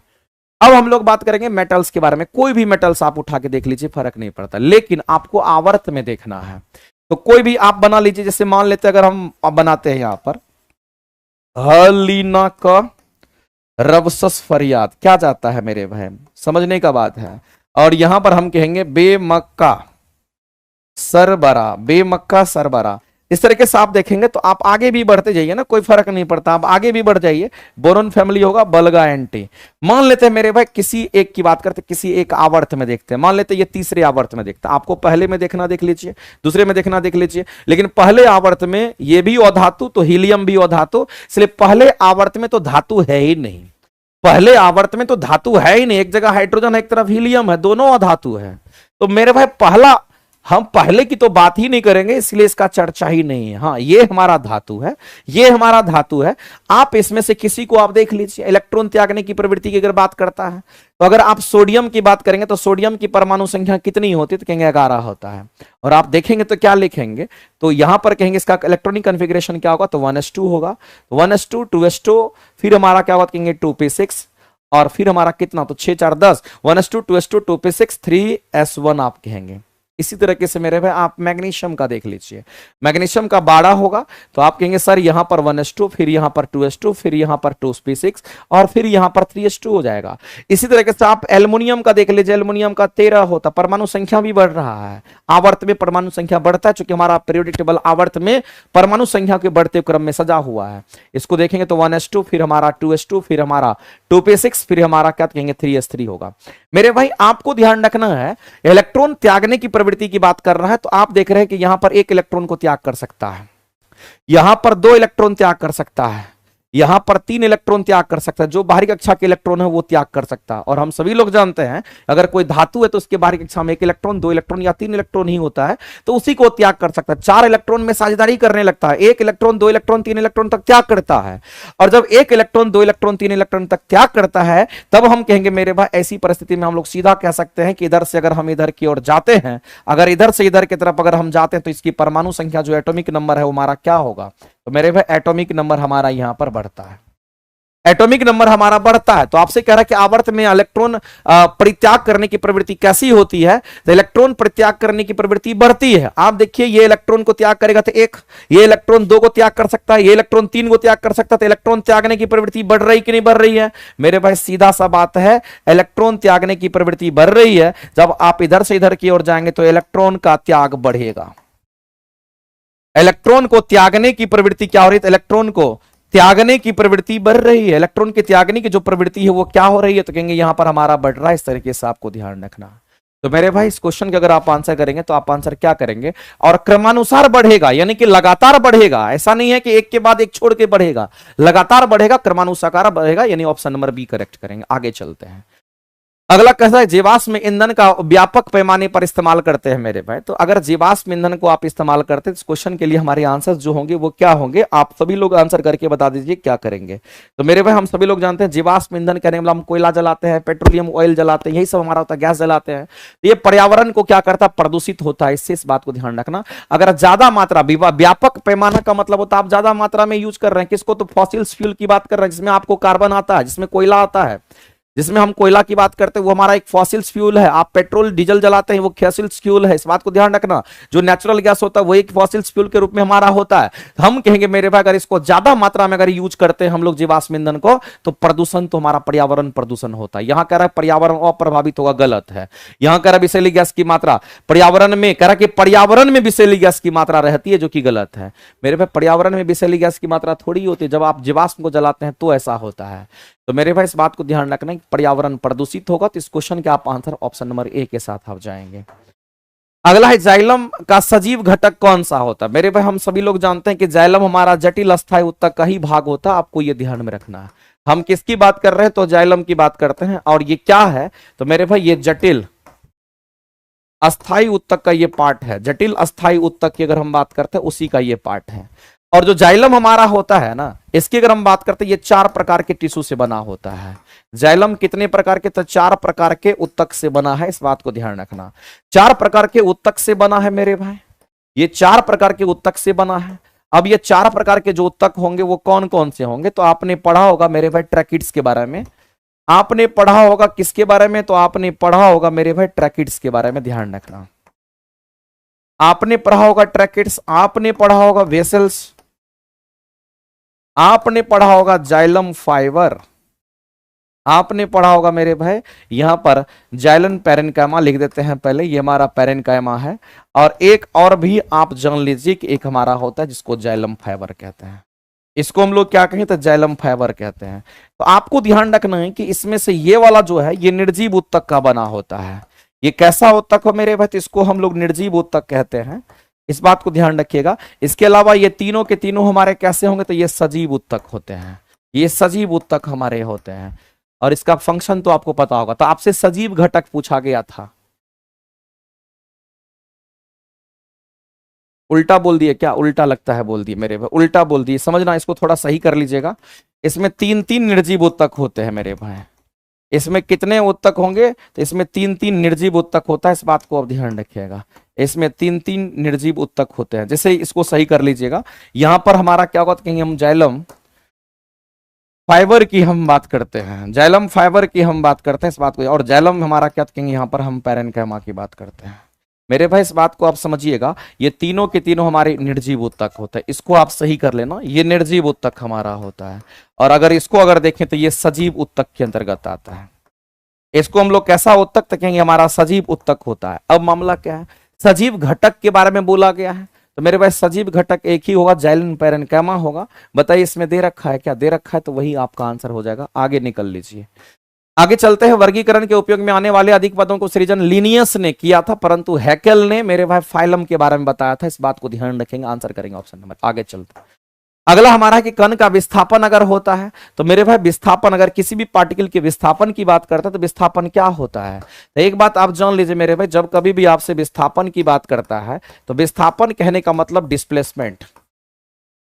अब हम लोग बात करेंगे मेटल्स के बारे में। कोई भी मेटल्स आप उठा के देख लीजिए, फर्क नहीं पड़ता, लेकिन आपको आवर्त में देखना है। तो कोई भी आप बना लीजिए, जैसे मान लेते हैं अगर हम बनाते हैं यहां पर हलीना का रबसस फरियाद, क्या जाता है मेरे भाई, समझने का बात है। और यहां पर हम कहेंगे बेमक्का सरबरा, बेमक्का सरबरा। इस तरीके से आप देखेंगे तो आप आगे भी बढ़ते जाइए ना, कोई फर्क नहीं पड़ता, आप आगे भी बढ़ जाइए। बोरोन फैमिली होगा, बलगा एंटी। मान लेते हैं मेरे भाई किसी एक की बात करते, किसी एक आवर्त में देखते हैं, मान लेते हैं ये तीसरे आवर्त में देखते हैं। आपको पहले में देखना देख लीजिए, दूसरे में देखना देख लीजिए, लेकिन पहले आवर्त में ये भी अधातु तो हीलियम भी अधातु, इसलिए पहले आवर्त में तो धातु है ही नहीं। पहले आवर्त में तो धातु है ही नहीं, एक जगह हाइड्रोजन है, एक तरफ हीलियम है, दोनों अधातु है। तो मेरे भाई पहला, हम पहले की तो बात ही नहीं करेंगे, इसलिए इसका चर्चा ही नहीं है। हाँ, ये हमारा धातु है, ये हमारा धातु है। आप इसमें से किसी को आप देख लीजिए, इलेक्ट्रॉन त्यागने की प्रवृत्ति की अगर बात करता है, तो अगर आप सोडियम की बात करेंगे तो सोडियम की परमाणु संख्या कितनी होती है? तो कहेंगे 11 होता है। और आप देखेंगे तो क्या लिखेंगे? तो यहां पर कहेंगे इसका इलेक्ट्रॉनिक कन्फिग्रेशन क्या होगा? तो 1s2 होगा, 1s2 2s2, फिर हमारा क्या होगा? कहेंगे 2p6, और फिर हमारा कितना? तो 6 4 10, 1s2 2s2 2p6 3s1 आप कहेंगे। इसी तरीके से मेरे भाई आप मैग्नीशियम का देख लीजिए, मैग्नीशियम का 12 होगा, तो आप कहेंगे सर यहां पर 1s2, फिर यहां पर 2s2, फिर यहां पर 2p6, और फिर यहां पर 3s2 हो जाएगा। इसी तरीके से आप एल्युमिनियम का देख लीजिए, एल्युमिनियम का 13 होता, परमाणु संख्या भी बढ़ रहा है। आवर्त में परमाणु संख्या बढ़ता है, चूंकि हमारा पीरियोडिक टेबल आवर्त में परमाणु संख्या के बढ़ते क्रम में सजा हुआ है। इसको देखेंगे तो 1s2, फिर हमारा 2s2, फिर हमारा 2p6, फिर हमारा क्या कहेंगे 3s3 होगा। मेरे भाई आपको ध्यान रखना है, इलेक्ट्रॉन त्यागने की प्रवृत्ति की बात कर रहा है, तो आप देख रहे हैं कि यहां पर एक इलेक्ट्रॉन को त्याग कर सकता है, यहां पर 2 इलेक्ट्रॉन त्याग कर सकता है, यहां पर 3 इलेक्ट्रॉन त्याग कर सकता है। जो बाहरी कक्षा के इलेक्ट्रॉन है वो त्याग कर सकता है। और हम सभी लोग जानते हैं अगर कोई धातु है तो उसके बाहरी कक्षा में 1 इलेक्ट्रॉन, 2 इलेक्ट्रॉन या 3 इलेक्ट्रॉन ही होता है, तो उसी को त्याग कर सकता है। 4 इलेक्ट्रॉन में साझेदारी करने लगता है, 1 इलेक्ट्रॉन 2 इलेक्ट्रॉन 3 इलेक्ट्रॉन तक त्याग करता है। और जब 1 इलेक्ट्रॉन 2 इलेक्ट्रॉन 3 इलेक्ट्रॉन तक त्याग करता है, तब हम कहेंगे मेरे भाई ऐसी परिस्थिति में हम लोग सीधा कह सकते हैं कि इधर से अगर हम इधर की ओर जाते हैं, अगर इधर से इधर की तरफ अगर हम जाते हैं, तो इसकी परमाणु संख्या जो एटॉमिक नंबर है वो हमारा क्या होगा? तो मेरे भाई एटॉमिक नंबर हमारा यहां पर बढ़ता है, एटॉमिक नंबर हमारा बढ़ता है। तो आपसे कह रहा है कि आवर्त में इलेक्ट्रॉन परित्याग करने की प्रवृत्ति कैसी होती है? तो इलेक्ट्रॉन परित्याग करने की प्रवृत्ति बढ़ती है। आप देखिए ये इलेक्ट्रॉन को त्याग करेगा तो 1, ये इलेक्ट्रॉन 2 को त्याग कर सकता है, ये इलेक्ट्रॉन 3 को त्याग कर सकता है। तो इलेक्ट्रॉन त्यागने की प्रवृत्ति बढ़ रही कि नहीं बढ़ रही है? मेरे भाई सीधा सा बात है, इलेक्ट्रॉन त्यागने की प्रवृत्ति बढ़ रही है। जब आप इधर से इधर की ओर जाएंगे तो इलेक्ट्रॉन का त्याग बढ़ेगा। इलेक्ट्रॉन को त्यागने की प्रवृत्ति क्या हो रही है? इलेक्ट्रॉन को त्यागने की प्रवृत्ति बढ़ रही है। इलेक्ट्रॉन के त्यागने की जो प्रवृत्ति है वो क्या हो रही है? तो कहेंगे यहां पर हमारा बढ़ रहा है। इस तरीके से आपको ध्यान रखना। तो मेरे भाई इस क्वेश्चन के अगर आप आंसर करेंगे तो आप आंसर क्या करेंगे? और क्रमानुसार बढ़ेगा, यानी कि लगातार बढ़ेगा। ऐसा नहीं है कि एक के बाद एक छोड़ के बढ़ेगा, लगातार बढ़ेगा, क्रमानुसार बढ़ेगा, यानी ऑप्शन नंबर बी करेक्ट करेंगे। आगे चलते हैं। अगला कैसा है? जीवाश्म ईंधन का व्यापक पैमाने पर इस्तेमाल करते हैं मेरे भाई। तो अगर जीवाश्म ईंधन को आप इस्तेमाल करते हैं, इस क्वेश्चन के लिए हमारे आंसर जो होंगे वो क्या होंगे? आप सभी लोग आंसर करके बता दीजिए क्या करेंगे। तो मेरे भाई हम सभी लोग जानते हैं जीवाश्म ईंधन कहने वाला हम कोयला जलाते हैं, पेट्रोलियम ऑयल जलाते हैं, यही सब हमारा होता है, गैस जलाते हैं। तो ये पर्यावरण को क्या करता है? प्रदूषित होता है। इससे इस बात को ध्यान रखना। अगर ज्यादा मात्रा, व्यापक पैमाना का मतलब होता है आप ज्यादा मात्रा में यूज कर रहे हैं किसको? तो फॉसिल फ्यूल की बात कर रहे हैं, जिसमें आपको कार्बन आता है, जिसमें कोयला आता है, जिसमें हम कोयला की बात करते हैं वो हमारा एक फॉसिल फ्यूल है। आप पेट्रोल डीजल जलाते हैं वो फॉसिल फ्यूल है। इस बात को ध्यान रखना। जो नेचुरल गैस होता है वो एक फॉसिल फ्यूल के रूप में हमारा होता है। हम कहेंगे मेरे भाई अगर इसको ज्यादा मात्रा में अगर यूज करते हैं हम लोग जीवाश्म ईंधन को, तो प्रदूषण तो हमारा पर्यावरण प्रदूषण होता है। यहां कह रहा है पर्यावरण अप्रभावित होगा, गलत है। यहां कह रहा है विषैली गैस की मात्रा पर्यावरण में, कह रहा कि पर्यावरण में विषैली गैस की मात्रा रहती है, जो कि गलत है। मेरे भाई पर्यावरण में विषैली गैस की मात्रा थोड़ी होती है, जब आप जीवाश्म को जलाते हैं तो ऐसा होता है। तो मेरे भाई इस बात को ध्यान रखना कि पर्यावरण प्रदूषित होगा। तो इस क्वेश्चन के आप आंसर ऑप्शन नंबर ए के साथ आप जाएंगे। अगला है जाइलम का सजीव घटक कौन सा होता है। मेरे भाई हम सभी लोग जानते हैं कि जाइलम हमारा जटिल अस्थायी ऊतक का ही भाग होता है, आपको ये ध्यान में रखना है। हम किसकी बात कर रहे हैं, तो जाइलम की बात करते हैं। और ये क्या है, तो मेरे भाई ये जटिल अस्थाई ऊतक का ये पार्ट है। जटिल अस्थाई ऊतक की अगर हम बात करते हैं उसी का ये पार्ट है। और जो जाइलम हमारा होता है ना, इसकी अगर हम बात करते हैं, ये 4 प्रकार के टिश्यू से बना होता है। जाइलम कितने प्रकार के, तो 4 प्रकार के ऊतक से बना है, इस बात को ध्यान रखना। 4 प्रकार के ऊतक से बना है मेरे भाई, ये 4 प्रकार के ऊतक से बना है। अब ये 4 प्रकार के जो ऊतक होंगे वो कौन कौन से होंगे, तो आपने पढ़ा होगा मेरे भाई ट्रैकिड्स के बारे में। आपने पढ़ा होगा किसके बारे में, तो आपने पढ़ा होगा मेरे भाई ट्रैकिड्स के बारे में, ध्यान रखना। आपने पढ़ा होगा ट्रैकिड्स, आपने पढ़ा होगा वेसल्स, आपने पढ़ा होगा जाइलम फाइबर, आपने पढ़ा होगा मेरे भाई यहां पर जाइलन पैरेन्काइमा लिख देते हैं पहले, ये हमारा पैरेन्काइमा है। और एक और भी आप जान लीजिए कि एक हमारा होता है जिसको जाइलम फाइबर कहते हैं। इसको हम लोग क्या कहें, तो जाइलम फाइबर कहते हैं। तो आपको ध्यान रखना है कि इसमें से ये वाला जो है ये निर्जीव ऊतक का बना होता है। ये कैसा ऊतक हो मेरे भाई, तो इसको हम लोग निर्जीव ऊतक कहते हैं, इस बात को ध्यान रखिएगा। इसके अलावा ये तीनों के तीनों हमारे कैसे होंगे, तो ये सजीव ऊतक होते हैं, ये सजीव ऊतक हमारे होते हैं। और इसका फंक्शन तो आपको पता होगा। तो आपसे सजीव घटक पूछा गया था, उल्टा बोल दिए क्या, उल्टा लगता है बोल दिए मेरे भाई, उल्टा बोल दिए, समझना, इसको थोड़ा सही कर लीजिएगा। इसमें 3-3 निर्जीव ऊतक होते हैं मेरे भाई। इसमें कितने ऊतक होंगे, तो इसमें 3-3 निर्जीव ऊतक होता है, इस बात को आप ध्यान रखिएगा। इसमें 3-3 निर्जीव ऊतक होते हैं। जैसे इसको सही कर लीजिएगा, यहां पर हमारा क्या होगा, कहेंगे हम जाइलम फाइबर की हम बात करते हैं, जाइलम फाइबर की हम बात करते हैं, इस बात को। और जाइलम हमारा क्या कहेंगे, यहां पर हम पैरेन्काइमा की बात करते हैं मेरे भाई, इस बात को आप समझिएगा। ये तीनों के तीनों हमारे निर्जीव ऊतक होते हैं, इसको आप सही कर लेना, ये निर्जीव ऊतक हमारा होता है। और अगर इसको अगर देखें तो ये सजीव ऊतक के अंतर्गत आता है। इसको हम लोग कैसा ऊतक कहेंगे, हमारा सजीव ऊतक होता है। अब मामला क्या है, सजीव घटक के बारे में बोला गया है, तो मेरे पास सजीव घटक एक ही होगा, जाइलन पैरेन्काइमा होगा। बताइए इसमें दे रखा है क्या, दे रखा है, तो वही आपका आंसर हो जाएगा। आगे निकल लीजिए, आगे चलते हैं। वर्गीकरण के उपयोग में आने वाले अधिक पदों को सृजन लिनियस ने किया था, परंतु हैकेल ने मेरे भाई फाइलम के बारे में बताया था, इस बात को ध्यान रखेंगे, आंसर करेंगे ऑप्शन नंबर। आगे चलते हैं। अगला हमारा है कि कण का विस्थापन अगर होता है, तो मेरे भाई विस्थापन, अगर किसी भी पार्टिकल के विस्थापन की बात करता है तो विस्थापन क्या होता है, तो एक बात आप जान लीजिए मेरे भाई, जब कभी भी आपसे विस्थापन की बात करता है तो विस्थापन कहने का मतलब डिस्प्लेसमेंट।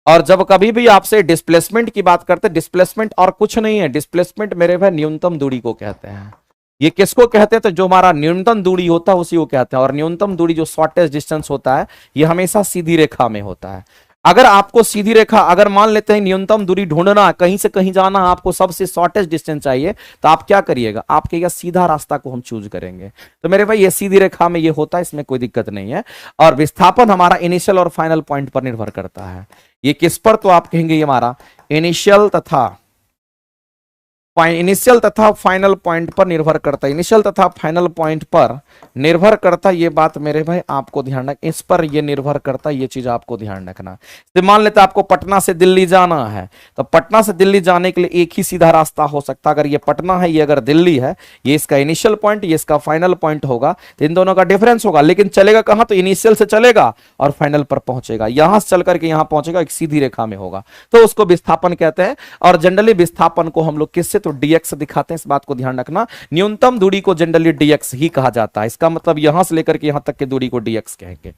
और जब कभी भी आपसे डिस्प्लेसमेंट की बात करते हैं, डिस्प्लेसमेंट और कुछ नहीं है, डिस्प्लेसमेंट मेरे भाई न्यूनतम दूरी को कहते हैं। ये किसको कहते हैं, तो जो हमारा न्यूनतम दूरी होता है उसी को कहते हैं। और न्यूनतम दूरी जो शॉर्टेस्ट डिस्टेंस होता है, ये हमेशा सीधी रेखा में होता है। अगर आपको सीधी रेखा, अगर मान लेते हैं न्यूनतम दूरी ढूंढना, कहीं से कहीं जाना, आपको सबसे शॉर्टेस्ट डिस्टेंस चाहिए, तो आप क्या करिएगा, आप कहिएगा सीधा रास्ता को हम चूज करेंगे। तो मेरे भाई ये सीधी रेखा में ये होता है, इसमें कोई दिक्कत नहीं है। और विस्थापन हमारा इनिशियल और फाइनल पॉइंट पर निर्भर करता है। ये किस पर, तो आप कहेंगे ये हमारा इनिशियल तथा फाइनल पॉइंट पर निर्भर करता है। इनिशियल तथा फाइनल पॉइंट पर निर्भर करता है, ये बात मेरे भाई आपको ध्यान रख, इस पर ये निर्भर करता है, ये चीज आपको ध्यान रखना। तो मान लेते हैं आपको पटना से दिल्ली जाना है, तो पटना से दिल्ली जाने के लिए एक ही सीधा रास्ता हो सकता है। अगर ये पटना है, ये अगर दिल्ली है, ये इसका इनिशियल पॉइंट, ये इसका फाइनल पॉइंट होगा, तो इन दोनों का डिफरेंस होगा। लेकिन चलेगा कहां, तो इनिशियल से चलेगा और फाइनल पर पहुंचेगा, यहां से चल करके यहां पहुंचेगा, एक सीधी रेखा में होगा, तो उसको विस्थापन कहते हैं। और जनरली विस्थापन को हम लोग किससे, तो dx दिखाते हैं, इस बात को ध्यान रखना। न्यूनतम दूरी को जनरली dx ही कहा जाता है, इसका मतलब यहां से लेकर के यहां तक की दूरी को dx कहेंगे।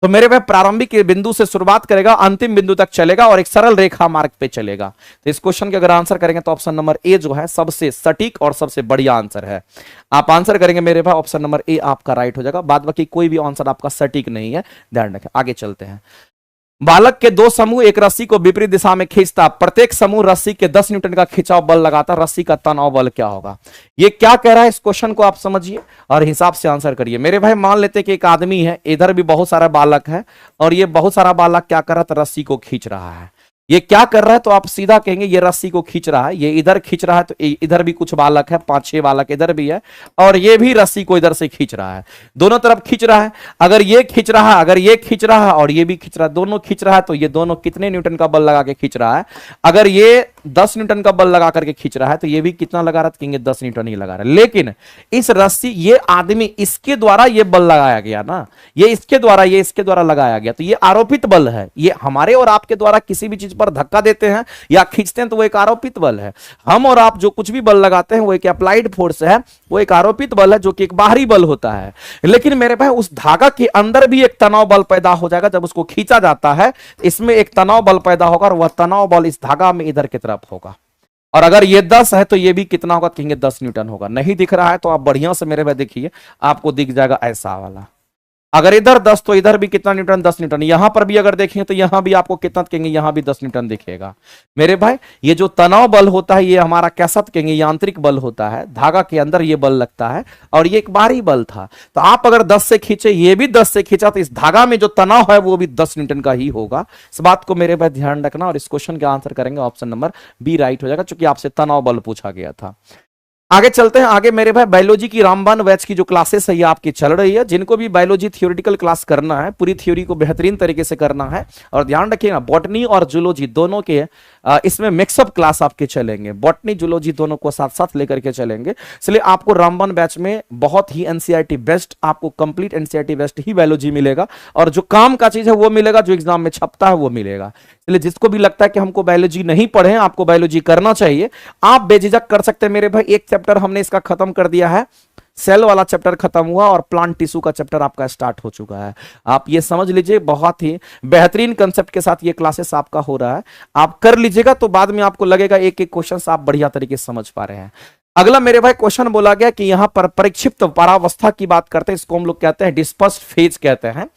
तो मेरे भाई प्रारंभिक बिंदु से शुरुआत करेगा, अंतिम बिंदु तक चलेगा और एक सरल रेखा मार्ग पे चलेगा। तो इस क्वेश्चन के अगर आंसर करेंगे तो ऑप्शन नंबर ए जो है सबसे सटीक और सबसे बढ़िया आंसर है। आप आंसर करेंगे मेरे भाई, ऑप्शन नंबर ए आपका राइट हो जाएगा, बाद बाकी कोई भी आंसर आपका सटीक नहीं है, ध्यान रखें। आगे चलते हैं। बालक के 2 समूह एक रस्सी को विपरीत दिशा में खींचता, प्रत्येक समूह रस्सी के 10 न्यूटन का खिंचाव बल लगाता, रस्सी का तनाव बल क्या होगा। ये क्या कह रहा है, इस क्वेश्चन को आप समझिए और हिसाब से आंसर करिए। मेरे भाई मान लेते कि एक आदमी है, इधर भी बहुत सारा बालक है और ये बहुत सारा बालक क्या कर रहा था, रस्सी को खींच रहा है। ये क्या कर रहा है, तो आप सीधा कहेंगे ये रस्सी को खींच रहा है, ये इधर खींच रहा है, तो इधर भी कुछ बालक है, 5-6 बालक इधर भी है, और ये भी रस्सी को इधर से खींच रहा है, दोनों तरफ खींच रहा है। अगर ये खींच रहा है, अगर ये खींच रहा है और ये भी खींच रहा है, दोनों खींच रहा है, तो ये दोनों कितने न्यूटन का बल लगा के खींच रहा है? अगर ये 10 न्यूटन का बल लगा करके खींच रहा है, तो ये भी कितना लगा रहा है? कहेंगे 10 न्यूटन ही लगा रहा है। लेकिन इस रस्सी, ये आदमी, इसके द्वारा ये बल लगाया गया ना, ये इसके द्वारा लगाया गया, तो ये आरोपित बल है। ये हमारे और आपके द्वारा किसी भी चीज पर धक्का देते हैं या खींचते हैं तो वो एक आरोपित बल है। हम और आप जो कुछ भी बल लगाते हैं वो एक अप्लाइड फोर्स है, वो एक आरोपित बल है, जो कि एक बाहरी बल होता है। लेकिन मेरे भाई उस धागा के अंदर भी एक तनाव बल पैदा हो जाएगा जब उसको खींचा जाता है, इसमें एक तनाव बल पैदा होगा और वह तनाव बल इस धागा में इधर की तरफ होगा। और अगर ये 10 है तो ये भी कितना होगा? कहेंगे 10 न्यूटन होगा। नहीं दिख रहा है तो आप बढ़िया से मेरे भाई देखिए, आपको दिख जाएगा ऐसा वाला। अगर इधर 10 तो इधर भी कितना न्यूटन? 10 न्यूटन। यहां पर भी अगर देखेंगे तो यहां भी आपको कितना कहेंगे? यहां भी 10 न्यूटन दिखेगा। मेरे भाई ये जो तनाव बल होता है ये हमारा कैसा कहेंगे? यांत्रिक बल होता है, धागा के अंदर ये बल लगता है, और ये एक बाहरी बल था। तो आप अगर 10 से खींचे, ये भी 10 से खींचा, तो इस धागा में जो तनाव है वो भी 10 न्यूटन का ही होगा। इस बात को मेरे भाई ध्यान रखना, और इस क्वेश्चन का आंसर करेंगे ऑप्शन नंबर बी राइट हो जाएगा, क्योंकि आपसे तनाव बल पूछा गया था। आगे चलते हैं। आगे मेरे भाई बायोलॉजी की रामबाण बैच की जो क्लासेस है ये आपकी चल रही है। जिनको भी बायोलॉजी थ्योरेटिकल क्लास करना है, पूरी थ्योरी को बेहतरीन तरीके से करना है, और ध्यान रखिएगा बॉटनी और जूलॉजी दोनों के इसमें मिक्सअप क्लास आपके चलेंगे। बॉटनी जूलॉजी दोनों को साथ साथ लेकर के चलेंगे, इसलिए आपको रामबाण बैच में बहुत ही एनसीईआरटी बेस्ट, आपको कंप्लीट एनसीईआरटी बेस्ट ही बायोलॉजी मिलेगा, और जो काम का चीज है वो मिलेगा, जो एग्जाम में छपता है वो मिलेगा। इसलिए जिसको भी लगता है कि हमको बायोलॉजी नहीं पढ़े, आपको बायोलॉजी करना चाहिए, आप बेझिझक कर सकते हैं। मेरे भाई एक चैप्टर हमने इसका खत्म कर दिया है, सेल वाला चैप्टर खत्म हुआ, और प्लांट टिश्यू का चैप्टर आपका स्टार्ट हो चुका है। आप ये समझ लीजिए, बहुत ही बेहतरीन कंसेप्ट के साथ ये क्लासेस आपका हो रहा है। आप कर लीजिएगा तो बाद में आपको लगेगा एक एक क्वेश्चन आप बढ़िया तरीके से समझ पा रहे हैं। अगला मेरे भाई क्वेश्चन बोला गया कि यहां पर परिक्षिप्त परावस्था की बात करते हैं, इसको हम लोग कहते हैं डिस्पर्स्ड फेज कहते हैं,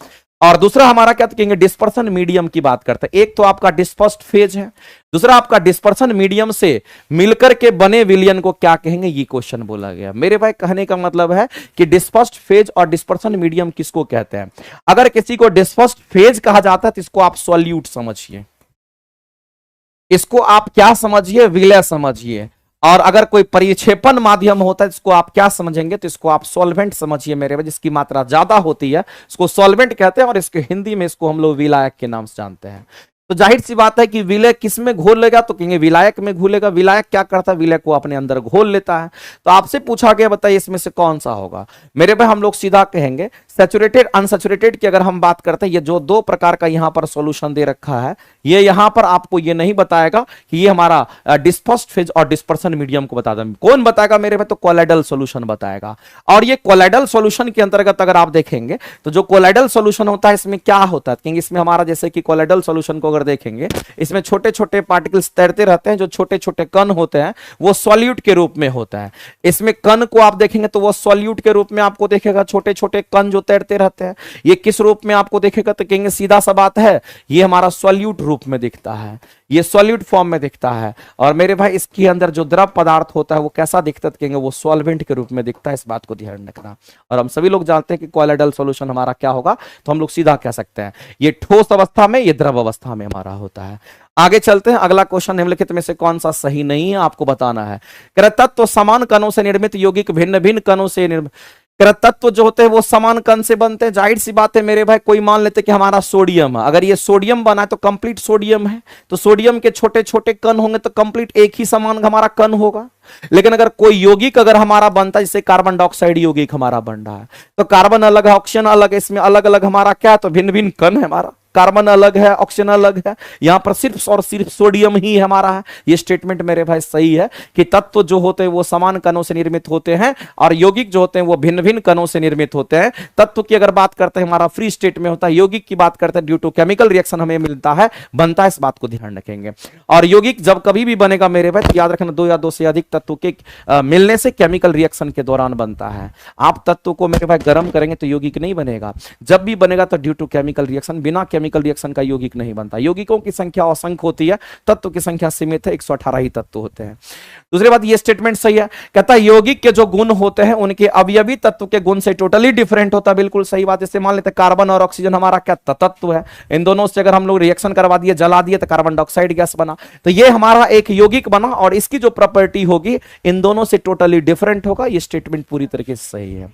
और दूसरा हमारा क्या कहेंगे? डिस्पर्सन मीडियम की बात करते हैं। एक तो आपका डिस्पर्स्ड फेज है, दूसरा आपका डिस्पर्सन मीडियम से मिलकर के बने विलियन को क्या कहेंगे? ये क्वेश्चन बोला गया। मेरे भाई कहने का मतलब है कि डिस्पर्स्ड फेज और डिस्पर्सन मीडियम किसको कहते हैं? अगर किसी को डिस्पर्स्ड फेज कहा जाता है तो इसको आप सॉल्यूट समझिए, इसको आप क्या समझिए? विलय समझिए। और अगर कोई परिक्षेपण माध्यम होता है इसको आप क्या समझेंगे? तो इसको आप सॉल्वेंट समझिए मेरे भाई, जिसकी मात्रा ज्यादा होती है इसको सॉल्वेंट कहते हैं, और इसके हिंदी में इसको हम लोग विलायक के नाम से जानते हैं। तो जाहिर सी बात है कि विलय किस में घोल लेगा? तो कहेंगे विलायक में घोलेगा। विलायक क्या करता है? विलय को अपने अंदर घोल लेता है। तो आपसे पूछा गया बताइए इसमें से कौन सा होगा? मेरे भाई हम लोग सीधा कहेंगे सैचुरेटेड अनसैचुरेटेड की अगर हम बात करते हैं, ये जो दो प्रकार का यहां पर सॉल्यूशन दे रखा है, ये यहां पर आपको ये नहीं बताएगा कि ये हमारा डिस्पर्स्ड फेज और डिस्पर्सन मीडियम को बता दें। कौन बताएगा मेरे भाई? तो कोलाइडल सॉल्यूशन बताएगा। और ये कोलाइडल सॉल्यूशन के अंतर्गत अगर आप देखेंगे तो जो कोलाइडल सॉल्यूशन होता है इसमें क्या होता है? क्योंकि इसमें हमारा जैसे कि कोलाइडल सॉल्यूशन को अगर देखेंगे, इसमें छोटे छोटे पार्टिकल्स तैरते रहते हैं, जो छोटे छोटे कण होते हैं वो सॉल्यूट के रूप में होता है। इसमें कण को आप देखेंगे तो वो सॉल्यूट के रूप में आपको देखेगा, छोटे छोटे कण जो तैरते रहते हैं। ये किस रूप में आपको देखेगा? तो कहेंगे सीधा सा बात है, ये हमारा सॉल्यूट रूप में दिखता है, ये सॉल्यूट फॉर्म में दिखता है। और मेरे भाई इसके अंदर जो द्रव पदार्थ होता है वो कैसा दिखता है? कहेंगे वो सॉल्वेंट के रूप में दिखता है। इस बात को ध्यान रखना। और हम सभी लोग जानते हैं कि कोलाइडल सॉल्यूशन हमारा क्या होगा, तो हम लोग सीधा कह सकते हैं ये ठोस अवस्था में, ये द्रव अवस्था में हमारा होता है। आगे चलते हैं। अगला क्वेश्चन निम्नलिखित में से कौन सा सही नहीं है आपको बताना है। तत्व समान कणों से निर्मित, यौगिक भिन्न भिन्न कणों से निर्मित। तत्व जो होते हैं वो समान कण से बनते हैं। जाहिर सी बात है मेरे भाई, कोई मान लेते कि हमारा सोडियम है, अगर ये सोडियम बना है तो कंप्लीट सोडियम है, तो सोडियम के छोटे छोटे कण होंगे तो कंप्लीट एक ही समान हमारा कण होगा। लेकिन अगर कोई यौगिक अगर हमारा बनता है, जैसे कार्बन डाइऑक्साइड यौगिक हमारा बन रहा है, तो कार्बन अलग है, ऑक्सीजन अलग है, इसमें अलग अलग हमारा क्या है? तो भिन्न भिन्न कण है हमारा। कार्बन अलग है, ऑक्सीजन अलग है, यहां पर सिर्फ और सिर्फ सोडियम ही हमारा है। ये स्टेटमेंट मेरे भाई सही है कि तत्व जो होते हैं वो समान कणों से निर्मित होते हैं, और यौगिक जो होते हैं वो भिन्न भिन्न कणों से निर्मित होते हैं। तत्व की अगर बात करते हैं हमारा फ्री स्टेट में होता है, यौगिक की बात करते हैं ड्यू टू केमिकल रिएक्शन हमें मिलता है, बनता है। इस बात को ध्यान रखेंगे। और यौगिक जब कभी भी बनेगा मेरे भाई, तो याद रखना 2 या 2 से अधिक तत्व के मिलने से केमिकल रिएक्शन के दौरान बनता है। आप तत्व को मेरे भाई गर्म करेंगे तो यौगिक नहीं बनेगा, जब भी बनेगा तो ड्यू टू केमिकल रिएक्शन, बिना केमिकल रिएक्शन का यौगिक नहीं बनता। यौगिकों की संख्या असंख्य होती है, तत्व की संख्या सीमित है, 118 ही तत्व होते हैं। दूसरी बात, ये स्टेटमेंट सही है, कहता है यौगिक के जो गुण होते हैं उनके अवयवी तत्व के गुण से टोटली डिफरेंट होता है। बिल्कुल सही बात। जैसे मान लेते हैं कार्बन और ऑक्सीजन हमारा क्या तत्व है, इन दोनों से अगर हम लोग रिएक्शन करवा दिए, जला दिए, तो कार्बन डाइऑक्साइड गैस बना, तो ये हमारा एक यौगिक बना और इसकी जो प्रॉपर्टी होगी इन दोनों से टोटली डिफरेंट होगा। ये स्टेटमेंट पूरी तरीके से सही है।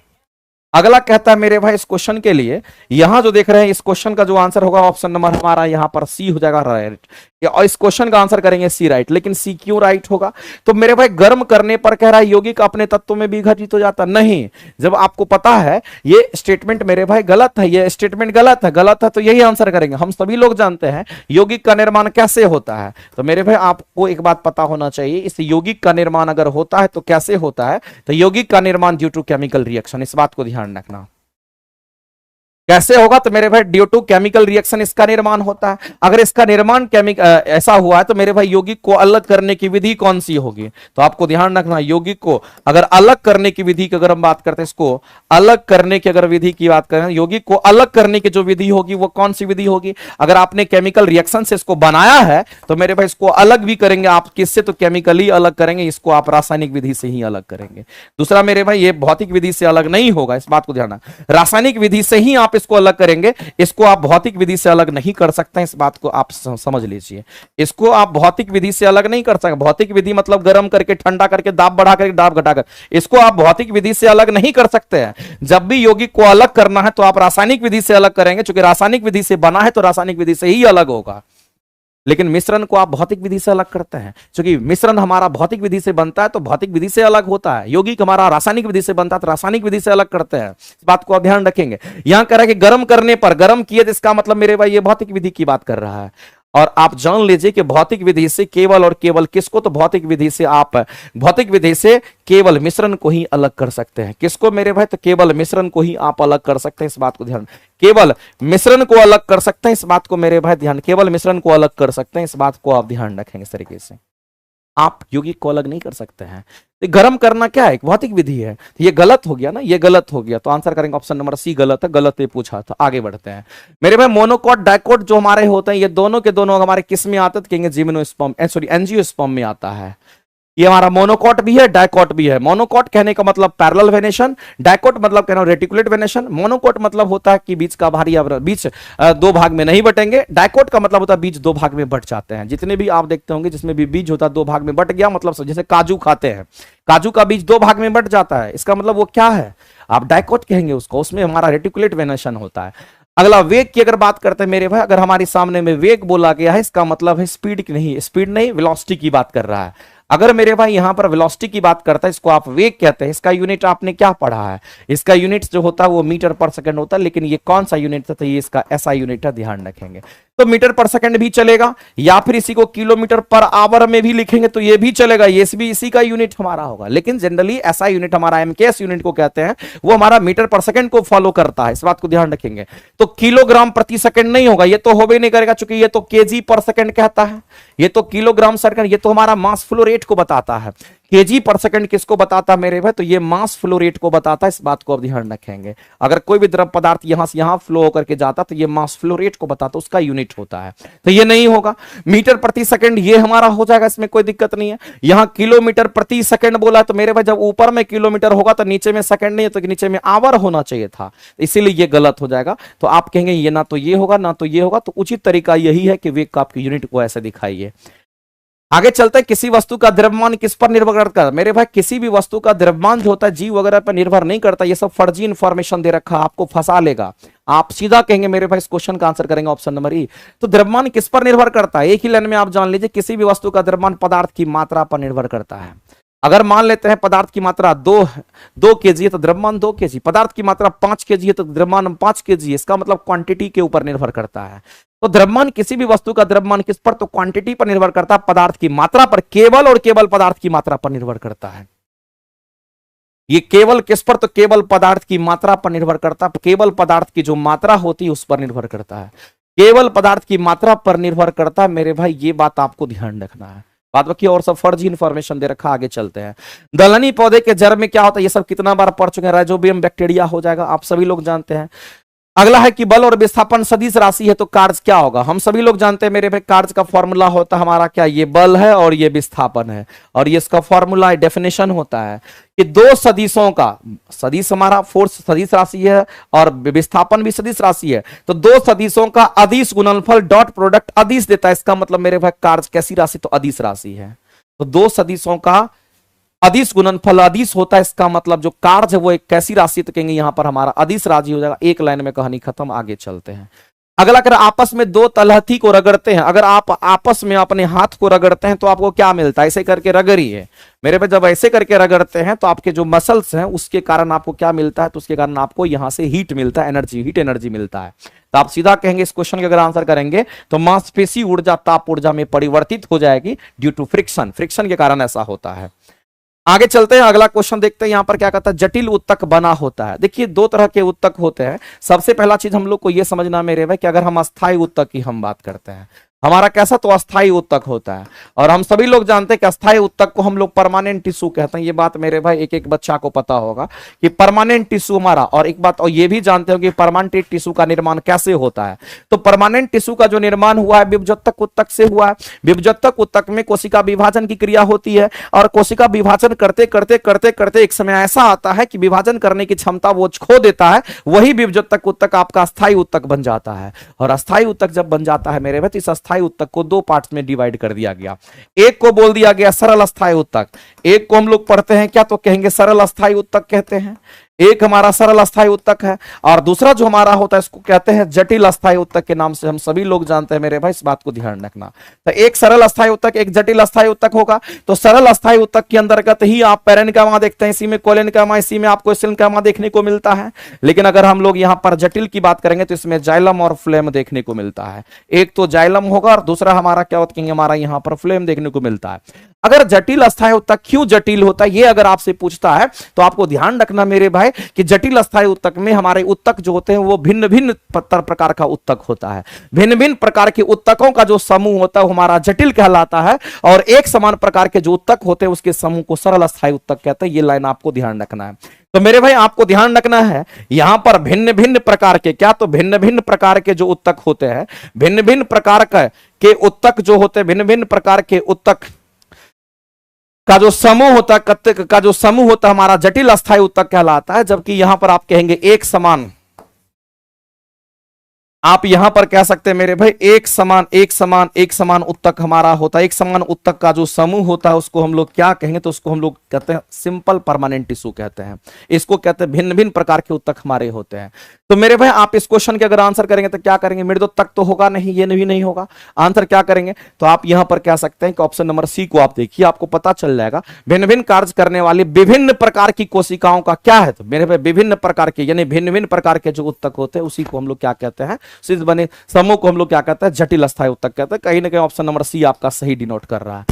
अगला कहता है मेरे भाई इस क्वेश्चन के लिए, यहां जो देख रहे हैं इस क्वेश्चन का जो आंसर होगा ऑप्शन नंबर हमारा यहां पर सी हो जाएगा राइट, और इस क्वेश्चन का आंसर करेंगे सी राइट। लेकिन सी क्यों राइट होगा? तो मेरे भाई गर्म करने पर कह रहा है यौगिक अपने तत्वों में विघटित हो जाता नहीं। जब आपको पता है ये स्टेटमेंट मेरे भाई गलत है, ये स्टेटमेंट गलत है तो यही आंसर करेंगे। हम सभी लोग जानते हैं यौगिक का निर्माण कैसे होता है, तो मेरे भाई आपको एक बात पता होना चाहिए, इस यौगिक का निर्माण अगर होता है तो कैसे होता है, तो यौगिक का निर्माण ड्यू टू केमिकल रिएक्शन, इस बात को ध्यान रखना। कैसे होगा? तो मेरे भाई ड्यू टू केमिकल रिएक्शन इसका निर्माण होता है। अगर इसका निर्माण ऐसा हुआ है तो मेरे भाई यौगिक को अलग करने की विधि कौन सी होगी? तो आपको ध्यान रखना, यौगिक को अगर अलग करने की विधि की अगर हम बात करते हैं, इसको अलग करने की अगर विधि की बात करें, यौगिक को अलग करने की जो विधि होगी वो कौन सी विधि होगी? अगर आपने केमिकल रिएक्शन से इसको बनाया है तो मेरे भाई इसको अलग भी करेंगे आप किससे? तो केमिकली अलग करेंगे, इसको आप रासायनिक विधि से ही अलग करेंगे। दूसरा मेरे भाई ये भौतिक विधि से अलग नहीं होगा, इस बात को ध्यान रखना। रासायनिक विधि से ही आप इसको अलग करेंगे, इसको आप भौतिक विधि से अलग नहीं कर सकते हैं, इस बात को आप समझ लीजिए। इसको आप भौतिक विधि से अलग नहीं कर सकते। भौतिक विधि मतलब गर्म करके, ठंडा करके, दाब बढ़ा करके, दाब घटाकर, इसको आप भौतिक विधि से अलग नहीं कर सकते हैं। जब भी यौगिक को अलग करना है तो आप रासायनिक विधि से अलग करेंगे, क्योंकि रासायनिक विधि से बना है तो रासायनिक विधि से ही अलग होगा। लेकिन मिश्रण को आप भौतिक विधि से अलग करते हैं, क्योंकि मिश्रण हमारा भौतिक विधि से बनता है तो भौतिक विधि से अलग होता है। यौगिक हमारा रासायनिक विधि से बनता है तो रासायनिक विधि से अलग करते हैं, इस बात को आप ध्यान रखेंगे। यहां कह रहा है कि गर्म करने पर, गर्म किए तो इसका मतलब मेरे भाई ये भौतिक विधि की बात कर रहा है। और आप जान लीजिए कि भौतिक विधि से केवल और केवल किसको? तो भौतिक विधि से आप भौतिक विधि से केवल मिश्रण को ही अलग कर सकते हैं। किसको मेरे भाई? तो केवल मिश्रण को ही आप अलग कर सकते हैं, इस बात को ध्यान, केवल मिश्रण को अलग कर सकते हैं, इस बात को मेरे भाई ध्यान, केवल मिश्रण को अलग कर सकते हैं, इस बात को आप ध्यान रखेंगे। इस तरीके से आप यौगिक को अलग नहीं कर सकते हैं। तो गर्म करना क्या है? एक भौतिक विधि है। तो ये गलत हो गया ना, ये गलत हो गया, तो आंसर करेंगे ऑप्शन नंबर सी गलत है। गलत ये पूछा था। आगे बढ़ते हैं मेरे भाई। मोनोकोट डाइकोट जो हमारे होते हैं ये दोनों के दोनों हमारे किस में आते हैं? कहेंगे जिम्नोस्पर्म, सॉरी एंजियोस्पर्म में आता है। ये हमारा मोनोकोट भी है, डाइकोट भी है। मोनोकोट कहने का मतलब पैरेलल वेनेशन, डाइकोट मतलब कहना रेटिकुलेट वेनेशन। मोनोकोट मतलब होता है कि बीच का भारी बीच दो भाग में नहीं बटेंगे। डाइकोट का मतलब होता है बीज दो भाग में बट जाते हैं। जितने भी आप देखते होंगे जिसमें भी बीज होता है दो भाग में बट गया, मतलब जैसे काजू खाते हैं, काजू का बीज दो भाग में बट जाता है, इसका मतलब वो क्या है? आप डाइकोट कहेंगे उसको, उसमें हमारा रेटिकुलेट वेनेशन होता है। अगला वेग की अगर बात करते हैं मेरे भाई, अगर हमारे सामने में वेग बोला गया है इसका मतलब है स्पीड की नहीं, स्पीड नहीं वेलोसिटी की बात कर रहा है। अगर मेरे भाई यहां पर वेलोसिटी की बात करता है, इसको आप वेग कहते हैं। इसका यूनिट आपने क्या पढ़ा है? इसका यूनिट जो होता है वो मीटर पर सेकंड होता है, लेकिन ये कौन सा यूनिट था? तो ये इसका एसआई यूनिट है, ध्यान रखेंगे। तो मीटर पर सेकंड भी चलेगा, या फिर इसी को किलोमीटर पर आवर में भी लिखेंगे तो ये भी चलेगा, ये भी इसी का यूनिट हमारा होगा। लेकिन जनरली एसआई यूनिट हमारा एमकेएस यूनिट को कहते हैं, वो हमारा मीटर पर सेकंड को फॉलो करता है, इस बात को ध्यान रखेंगे। तो किलोग्राम प्रति सेकंड नहीं होगा, ये तो हो भी नहीं करेगा, क्योंकि ये तो केजी पर सेकंड कहता है, ये तो किलोग्राम सेकंड, ये तो हमारा मास फ्लो रेट को बताता है। केजी पर सेकंड किसको बताता है मेरे भाई? तो ये मास फ्लो रेट को बताता है, इस बात को आप ध्यान रखेंगे। अगर कोई भी द्रव पदार्थ यहां से यहां फ्लो होकर के जाता तो ये मास फ्लो रेट को बताता, उसका यूनिट होता है। तो ये नहीं होगा। मीटर प्रति सेकंड ये हमारा हो जाएगा, इसमें कोई दिक्कत नहीं है। यहां किलोमीटर प्रति सेकंड बोला तो मेरे भाई जब ऊपर में किलोमीटर होगा तो नीचे में सेकंड नहीं है, तो नीचे में आवर होना चाहिए था, इसीलिए ये गलत हो जाएगा। तो आप कहेंगे ये ना तो ये होगा ना तो ये होगा, तो उचित तरीका यही है कि वेग का आपकी यूनिट को ऐसे दिखाइए। आगे चलते हैं, किसी वस्तु का द्रव्यमान किस पर निर्भर करता है? मेरे भाई किसी भी वस्तु का द्रव्यमान जो होता है जीव वगैरह पर निर्भर नहीं करता, ये सब फर्जी इंफॉर्मेशन दे रखा, आपको फंसा लेगा। आप सीधा कहेंगे मेरे भाई इस क्वेश्चन का आंसर करेंगे ऑप्शन नंबर ई। तो द्रव्यमान किस पर निर्भर करता है? एक ही लाइन में आप जान लीजिए, किसी भी वस्तु का द्रव्यमान पदार्थ की मात्रा पर निर्भर करता है। अगर मान लेते हैं पदार्थ की मात्रा 2 केजी है तो द्रव्यमान 2 केजी, पदार्थ की मात्रा 5 केजी है तो द्रव्यमान 5 केजी, इसका मतलब क्वांटिटी के ऊपर निर्भर करता है। तो द्रव्यमान किसी भी वस्तु का द्रव्यमान किस पर? तो क्वांटिटी पर निर्भर करता है, पदार्थ की मात्रा पर, केवल और केवल पदार्थ की मात्रा पर निर्भर करता है। ये केवल किस पर? तो केवल पदार्थ की मात्रा पर निर्भर करता है, केवल पदार्थ की जो मात्रा होती है उस पर निर्भर करता है, केवल पदार्थ की मात्रा पर निर्भर करता है मेरे भाई, ये बात आपको ध्यान रखना है। बात बाकी और सब फर्जी इंफॉर्मेशन दे रखा। आगे चलते हैं, दलहनी पौधे के जड़ में क्या होता है? ये सब कितना बार पढ़ चुके हैं, राइजोबियम बैक्टीरिया हो जाएगा, आप सभी लोग जानते हैं। अगला है कि बल और विस्थापन सदिश राशि है तो कार्य क्या होगा। हम सभी लोग जानते हैं मेरे भाई कार्य का फॉर्मूला होता है हमारा क्या, ये बल है और ये विस्थापन है, और ये इसका फॉर्मूला डेफिनेशन होता है कि दो सदिशों का, सदिश हमारा फोर्स सदिश राशि है और विस्थापन भी सदिश राशि है, तो दो सदिशों का अदिश गुणनफल डॉट प्रोडक्ट अदिश देता है। इसका मतलब मेरे भाई कार्य कैसी राशि, तो अदिश राशि है। तो दो सदिशों का अदिश गुणनफल अदिश होता है, इसका मतलब जो कार्य है वो एक कैसी राशि, तो कहेंगे यहां पर हमारा अदिश राशि हो जाएगा। एक लाइन में कहानी खत्म, आगे चलते हैं। अगला, अगर आपस में दो तलहथी को रगड़ते हैं, अगर आप आपस में अपने हाथ को रगड़ते हैं तो आपको क्या मिलता है, ऐसे करके रगड़िए मेरे पे, जब ऐसे करके रगड़ते हैं तो आपके जो मसल्स हैं उसके कारण आपको क्या मिलता है, तो उसके कारण आपको यहां से हीट मिलता है, एनर्जी, हीट एनर्जी मिलता है। तो आप सीधा कहेंगे इस क्वेश्चन का अगर आंसर करेंगे तो मांसपेशी ऊर्जा ताप ऊर्जा में परिवर्तित हो जाएगी ड्यू टू फ्रिक्शन, फ्रिक्शन के कारण ऐसा होता है। आगे चलते हैं, अगला क्वेश्चन देखते हैं। यहां पर क्या कहता है, जटिल उत्तक बना होता है। देखिए दो तरह के उत्तक होते हैं। सबसे पहला चीज हम लोग को यह समझना मेरे भाई कि अगर हम अस्थायी उत्तक की हम बात करते हैं, हमारा कैसा, तो अस्थायी उत्तक होता है। और हम सभी लोग जानते हैं कि अस्थायी उत्तक को हम लोग परमानेंट टिश्यू कहते हैं। ये बात मेरे भाई एक एक बच्चा को पता होगा कि परमानेंट टिश्यू हमारा, और एक बात और ये भी जानते हो कि परमानेंट टिश्यू का निर्माण कैसे होता है। तो परमानेंट टिश्यू का जो निर्माण हुआ है विभजोत्तक उत्तक से हुआ है। विभजोत्तक उत्तक में कोशिका विभाजन की क्रिया होती है, और कोशिका विभाजन करते करते करते करते एक समय ऐसा आता है कि विभाजन करने की क्षमता वो खो देता है, वही विभजोत्तक उत्तक आपका अस्थायी उत्तक बन जाता है। और अस्थायी उत्तक जब बन जाता है मेरे भाई, तो इस अस्थायी उत्तक को दो पार्ट्स में डिवाइड कर दिया गया। एक को बोल दिया गया सरल अस्थायी उत्तक, एक को हम लोग पढ़ते हैं क्या, तो कहेंगे सरल अस्थायी उत्तक कहते हैं। एक हमारा सरल अस्थायी उत्तक है, और दूसरा जो हमारा होता है इसको कहते हैं जटिल अस्थायी उत्तक के नाम से हम सभी लोग जानते हैं मेरे भाई, इस बात को ध्यान रखना। तो एक सरल अस्थायी उत्तक, एक जटिल अस्थायी उत्तक होगा। तो सरल अस्थायी उत्तक के अंतर्गत ही आप पैरेन्काइमा देखते हैं, इसी में कोलेनकाइमा, इसी में आपको सिलिकाइमा देखने को मिलता है। लेकिन अगर हम लोग यहां पर जटिल की बात करेंगे तो इसमें जाइलम और फ्लेम देखने को मिलता है। एक तो जाइलम होगा और दूसरा हमारा क्या होता है, हमारा यहां पर फ्लेम देखने को मिलता है। अगर जटिल अस्थायी उत्तक क्यों जटिल होता है, ये अगर आपसे पूछता है तो आपको ध्यान रखना मेरे भाई कि जटिल अस्थायी उत्तक में हमारे उत्तक जो होते हैं वो भिन्न भिन्न प्रकार का उत्तक होता है। भिन्न भिन्न प्रकार के उत्तकों का जो समूह होता है वो हमारा जटिल कहलाता है, और एक समान प्रकार के जो उत्तक होते हैं उसके समूह को सरल अस्थायी उत्तक कहते हैं। ये लाइन आपको ध्यान रखना है। तो मेरे भाई आपको ध्यान रखना है यहां पर भिन्न भिन्न प्रकार के क्या, तो भिन्न भिन्न प्रकार के जो उत्तक होते हैं, भिन्न भिन्न प्रकार के उत्तक जो होते हैं, भिन्न भिन्न प्रकार के उत्तक का जो समूह होता है, का जो समूह होता है हमारा जटिल अस्थायी उत्तक कहलाता है। जबकि यहां पर आप कहेंगे एक समान, आप यहां पर कह सकते हैं मेरे भाई एक समान उत्तक हमारा होता है। एक समान उत्तक का जो समूह होता है उसको हम लोग क्या कहेंगे, तो उसको हम लोग कहते हैं सिंपल परमानेंट टिश्यू कहते हैं। इसको कहते हैं भिन्न भिन्न प्रकार के उत्तक हमारे होते हैं। तो मेरे भाई आप इस क्वेश्चन के अगर आंसर करेंगे तो क्या करेंगे, मृदोत्तक तो होगा नहीं, ये नहीं होगा। आंसर क्या करेंगे, तो आप यहां पर कह सकते हैं कि ऑप्शन नंबर सी को आप देखिए, आपको पता चल जाएगा भिन्न भिन्न कार्य करने वाली विभिन्न प्रकार की कोशिकाओं का क्या है। तो मेरे भाई विभिन्न प्रकार के यानी भिन्न भिन्न प्रकार के जो उत्तक होते हैं उसी को हम लोग क्या कहते हैं, सिद्ध बने समूह को हम लोग क्या कहते हैं, जटिल अस्थायी उत्तक कहते हैं। कहीं ना कहीं ऑप्शन नंबर सी आपका सही डिनोट कर रहा है।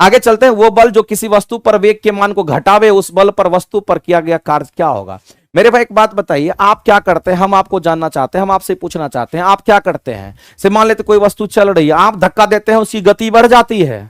आगे चलते हैं, वो बल जो किसी वस्तु पर वेग के मान को घटावे, उस बल पर वस्तु पर किया गया कार्य क्या होगा। मेरे भाई एक बात बताइए, आप क्या करते हैं, हम आपको जानना चाहते हैं, हम आपसे पूछना चाहते हैं, आप क्या करते हैं। से मान लेते कोई वस्तु चल रही है, आप धक्का देते हैं, उसकी गति बढ़ जाती है,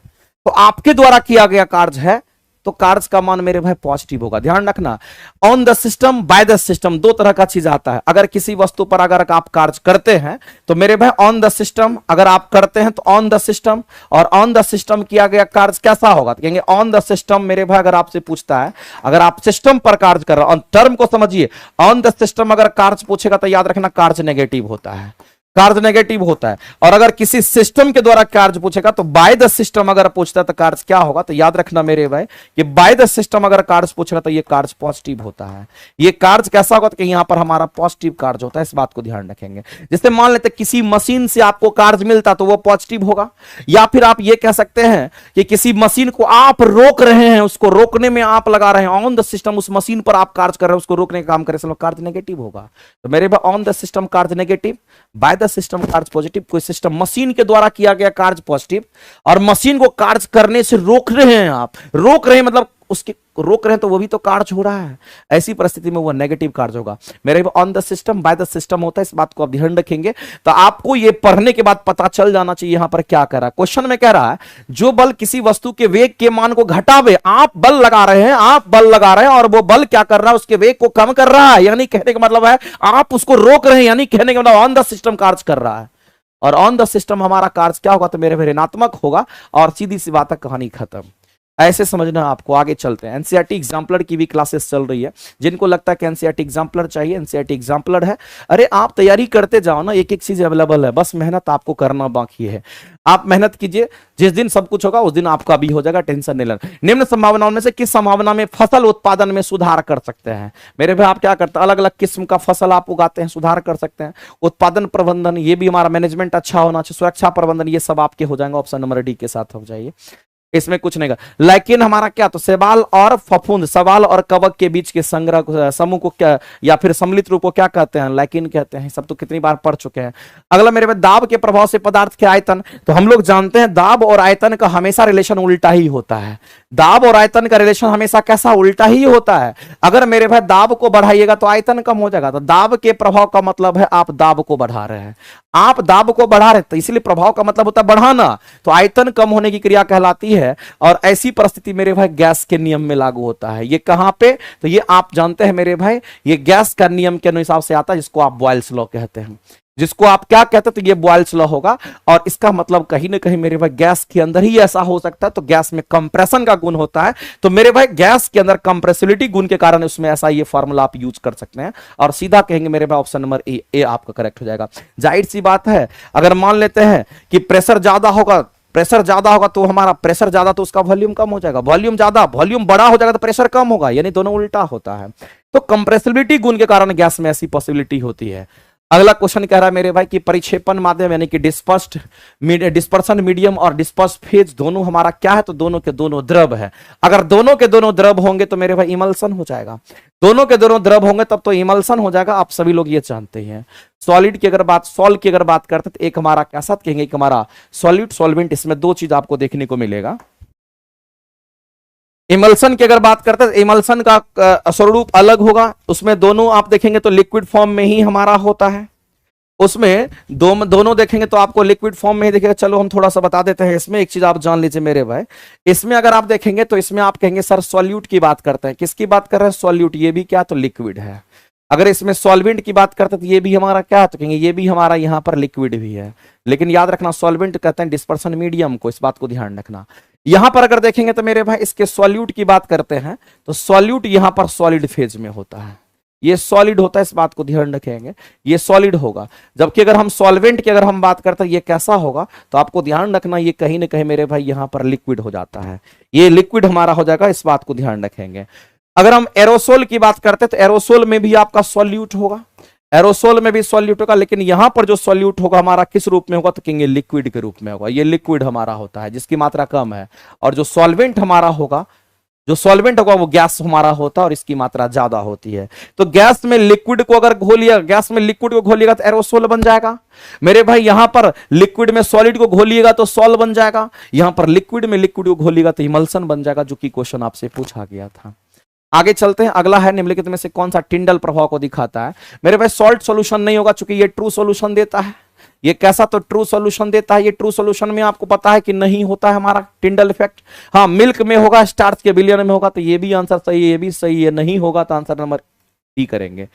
तो आपके द्वारा किया गया कार्य है, तो कार्य का मान मेरे भाई पॉजिटिव होगा। ध्यान रखना, on the system by the system दो तरह का चीज आता है। अगर किसी वस्तु पर अगर आप कार्य करते हैं तो मेरे भाई ऑन द सिस्टम अगर आप करते हैं तो ऑन द सिस्टम, और ऑन द सिस्टम किया गया कार्य कैसा होगा, तो कहेंगे ऑन द सिस्टम। मेरे भाई अगर आपसे पूछता है, अगर आप सिस्टम पर कार्य कर रहे हैं, टर्म को समझिए, ऑन द सिस्टम अगर कार्य पूछेगा तो याद रखना कार्य नेगेटिव होता है, कार्य नेगेटिव होता है। और अगर किसी सिस्टम के द्वारा कार्य पूछेगा तो बाय द सिस्टम अगर पूछता है तो कार्य क्या होगा, तो याद रखना मेरे भाई कि बाय द सिस्टम अगर कार्य पूछ रहा तो ये कार्य पॉजिटिव होता है। ये कार्य कैसा होगा, तो यहां पर हमारा पॉजिटिव कार्य होता है, इस बात को ध्यान रखेंगे। जैसे मान लेते किसी मशीन से आपको कार्य मिलता तो वो पॉजिटिव होगा, या फिर आप ये कह सकते हैं कि किसी मशीन को आप रोक रहे हैं, उसको रोकने में आप लगा रहे हैं, ऑन द सिस्टम उस मशीन पर आप कार्य कर रहे हैं, उसको रोकने का काम करे, कार्य नेगेटिव होगा। तो मेरे भाई ऑन द सिस्टम कार्य नेगेटिव, बाय द सिस्टम कार्य पॉजिटिव। कोई सिस्टम मशीन के द्वारा किया गया कार्य पॉजिटिव, और मशीन को कार्य करने से रोक रहे हैं, आप रोक रहे हैं मतलब उसके रोक रहे हैं तो वो भी तो कार्य हो रहा है, ऐसी परिस्थिति में वो नेगेटिव कार्य होगा। मेरे on the system by the system होता है, इस बात को आप ध्यान रखेंगे। तो आपको ये पढ़ने के बाद पता चल जाना चाहिए यहां पर क्या कर रहा है। क्वेश्चन में कह रहा है जो बल किसी वस्तु के वेग के मान को घटावे, आप बल लगा रहे हैं, आप बल लगा रहे हैं और वो बल क्या कर रहा है, उसके वेग को कम कर रहा है, यानी कहने का मतलब है आप उसको रोक रहे हैं, यानी कहने का मतलब ऑन द सिस्टम कार्य कर रहा है। और ऑन द सिस्टम हमारा कार्य क्या होगा, तो मेरे ऋणात्मक होगा और सीधी सी बात है, कहानी खत्म। ऐसे समझना आपको। आगे चलते हैं। एनसीईआरटी एग्जाम्पलर की भी क्लासेस चल रही है। जिनको लगता है कि एनसीईआरटी एग्जाम्पलर चाहिए, एनसीईआरटी एग्जाम्पलर है। अरे आप तैयारी करते जाओ ना, एक एक चीज अवेलेबल है, बस मेहनत आपको करना बाकी है। आप मेहनत कीजिए, जिस दिन सब कुछ होगा उस दिन आपका भी हो जाएगा, टेंशन नहीं लेना। निम्न संभावनाओं में से किस संभावना में फसल उत्पादन में सुधार कर सकते हैं? मेरे भाई आप क्या करते हैं, अलग अलग किस्म का फसल आप उगाते हैं, सुधार कर सकते हैं। उत्पादन प्रबंधन, ये भी हमारा मैनेजमेंट अच्छा होना चाहिए। सुरक्षा प्रबंधन, ये सब आपके हो जाएंगे। ऑप्शन नंबर डी के साथ हो जाइए, इसमें कुछ नहीं। लेकिन हमारा क्या, तो सवाल और फफूंद, सवाल और कवक के बीच के संग्रह समूह को क्या या फिर सम्मिलित रूप को क्या कहते हैं, लेकिन कहते हैं। सब तो कितनी बार पढ़ चुके हैं। अगला मेरे में दाब के प्रभाव से पदार्थ के आयतन, तो हम लोग जानते हैं दाब और आयतन का हमेशा रिलेशन उल्टा ही होता है। दाब और आयतन का रिलेशन हमेशा कैसा, उल्टा ही होता है। अगर मेरे भाई दाब को बढ़ाइएगा तो आयतन कम हो जाएगा। तो दाब के प्रभाव का मतलब है आप दाब को बढ़ा रहे हैं, आप दाब को बढ़ा रहे हैं, तो इसलिए प्रभाव का मतलब होता है बढ़ाना। तो आयतन कम होने की क्रिया कहलाती है। और ऐसी परिस्थिति मेरे भाई गैस के नियम में लागू होता है। ये कहां पे, तो ये आप जानते हैं मेरे भाई, ये गैस का नियम के अनुसार से आता है, जिसको आप बॉयल्स लॉ कहते हैं। जिसको आप क्या कहते हैं, तो ये बॉयल्स लॉ होगा। और इसका मतलब कहीं ना कहीं मेरे भाई गैस के अंदर ही ऐसा हो सकता है, तो गैस में कंप्रेशन का गुण होता है। तो मेरे भाई गैस के अंदर कंप्रेसिबिलिटी गुण के कारण उसमें ऐसा ये फॉर्मूला आप यूज कर सकते हैं। और सीधा कहेंगे मेरे भाई ऑप्शन नंबर ए आपका करेक्ट हो जाएगा। जाहिर सी बात है, अगर मान लेते हैं कि प्रेशर ज्यादा होगा, प्रेशर ज्यादा होगा तो हमारा प्रेशर ज्यादा, तो उसका वॉल्यूम कम हो जाएगा। वॉल्यूम ज्यादा, वॉल्यूम बड़ा हो जाएगा तो प्रेशर कम होगा, यानी दोनों उल्टा होता है। तो कंप्रेसिबिलिटी गुण के कारण गैस में ऐसी पॉसिबिलिटी होती है। अगला क्वेश्चन कह रहा है मेरे भाई कि परिक्षेपण माध्यम यानी कि डिस्पर्सन मीडियम और डिस्पर्स फेज दोनों हमारा क्या है, तो दोनों के दोनों द्रव है। अगर दोनों के दोनों द्रव होंगे तो मेरे भाई इमल्सन हो जाएगा। दोनों के दोनों द्रव होंगे तब तो इमल्सन हो जाएगा, आप सभी लोग ये जानते हैं। सॉलिड की अगर बात, सॉल्व की अगर बात करते तो एक हमारा कैसा कहेंगे, एक हमारा सॉलिड सॉल्वेंट। इसमें दो चीज आपको देखने को मिलेगा। इमल्सन की अगर बात करते हैं, इमल्सन का स्वरूप अलग होगा। उसमें दोनों आप देखेंगे तो लिक्विड फॉर्म में ही हमारा होता है। उसमें दोनों देखेंगे तो आपको लिक्विड फॉर्म में ही दिखेगा। चलो हम थोड़ा सा बता देते हैं। इसमें एक चीज आप जान लीजिए मेरे भाई, इसमें अगर आप देखेंगे तो इसमें आप कहेंगे सर सॉल्यूट की बात करते हैं। किसकी बात कर रहे हैं, सॉल्यूट। ये भी क्या, तो लिक्विड है। अगर इसमें सॉल्वेंट की बात करते हैं तो ये भी हमारा क्या है, तो कहेंगे ये भी हमारा यहां पर लिक्विड भी है। लेकिन याद रखना सॉल्वेंट कहते हैं डिस्पर्सन मीडियम को, इस बात को ध्यान रखना। यहां पर अगर देखेंगे तो मेरे भाई इसके सॉल्यूट की बात करते हैं तो सॉल्यूट यहां पर सॉलिड फेज में होता है। ये सॉलिड होता है, इस बात को ध्यान रखेंगे, ये सॉलिड होगा। जबकि अगर हम सॉल्वेंट की अगर हम बात करते हैं ये कैसा होगा, तो आपको ध्यान रखना ये कहीं ना कहीं मेरे भाई यहां पर लिक्विड हो जाता है। ये लिक्विड हमारा हो जाएगा, इस बात को ध्यान रखेंगे। अगर हम एरोसोल की बात करते हैं तो एरोसोल में भी आपका सॉल्यूट होगा, एरोसोल में भी सॉल्यूट होगा। लेकिन यहां पर जो सॉल्यूट होगा हमारा किस रूप में होगा, तो कहेंगे लिक्विड के रूप में होगा। ये लिक्विड हमारा होता है जिसकी मात्रा कम है। और जो सॉल्वेंट हमारा होगा, जो सॉल्वेंट होगा वो गैस हमारा होता है और इसकी मात्रा ज्यादा होती है। तो गैस में लिक्विड को अगर घोलिएगा, गैस में लिक्विड को घोलिएगा तो एरोसोल बन जाएगा। मेरे भाई यहां पर लिक्विड में सॉलिड को घोलिएगा तो सॉल बन जाएगा। यहां पर लिक्विड में लिक्विड को घोलिएगा तो इमल्सन बन जाएगा, जो कि क्वेश्चन आपसे पूछा गया था। आगे चलते हैं। अगला है निम्नलिखित में से कौन सा टिंडल प्रभाव को दिखाता है। मेरे भाई सॉल्ट सॉल्यूशन नहीं होगा, चूंकि ये ट्रू सॉल्यूशन देता है। ये कैसा, तो ट्रू सॉल्यूशन देता है। ये ट्रू सॉल्यूशन में आपको पता है कि नहीं होता है हमारा टिंडल इफेक्ट। हाँ, मिल्क में होगा, स्टार्च के विलयन में होगा, तो ये भी आंसर सही है, ये भी सही है। नहीं होगा तो आंसर नंबर डी करेंगे।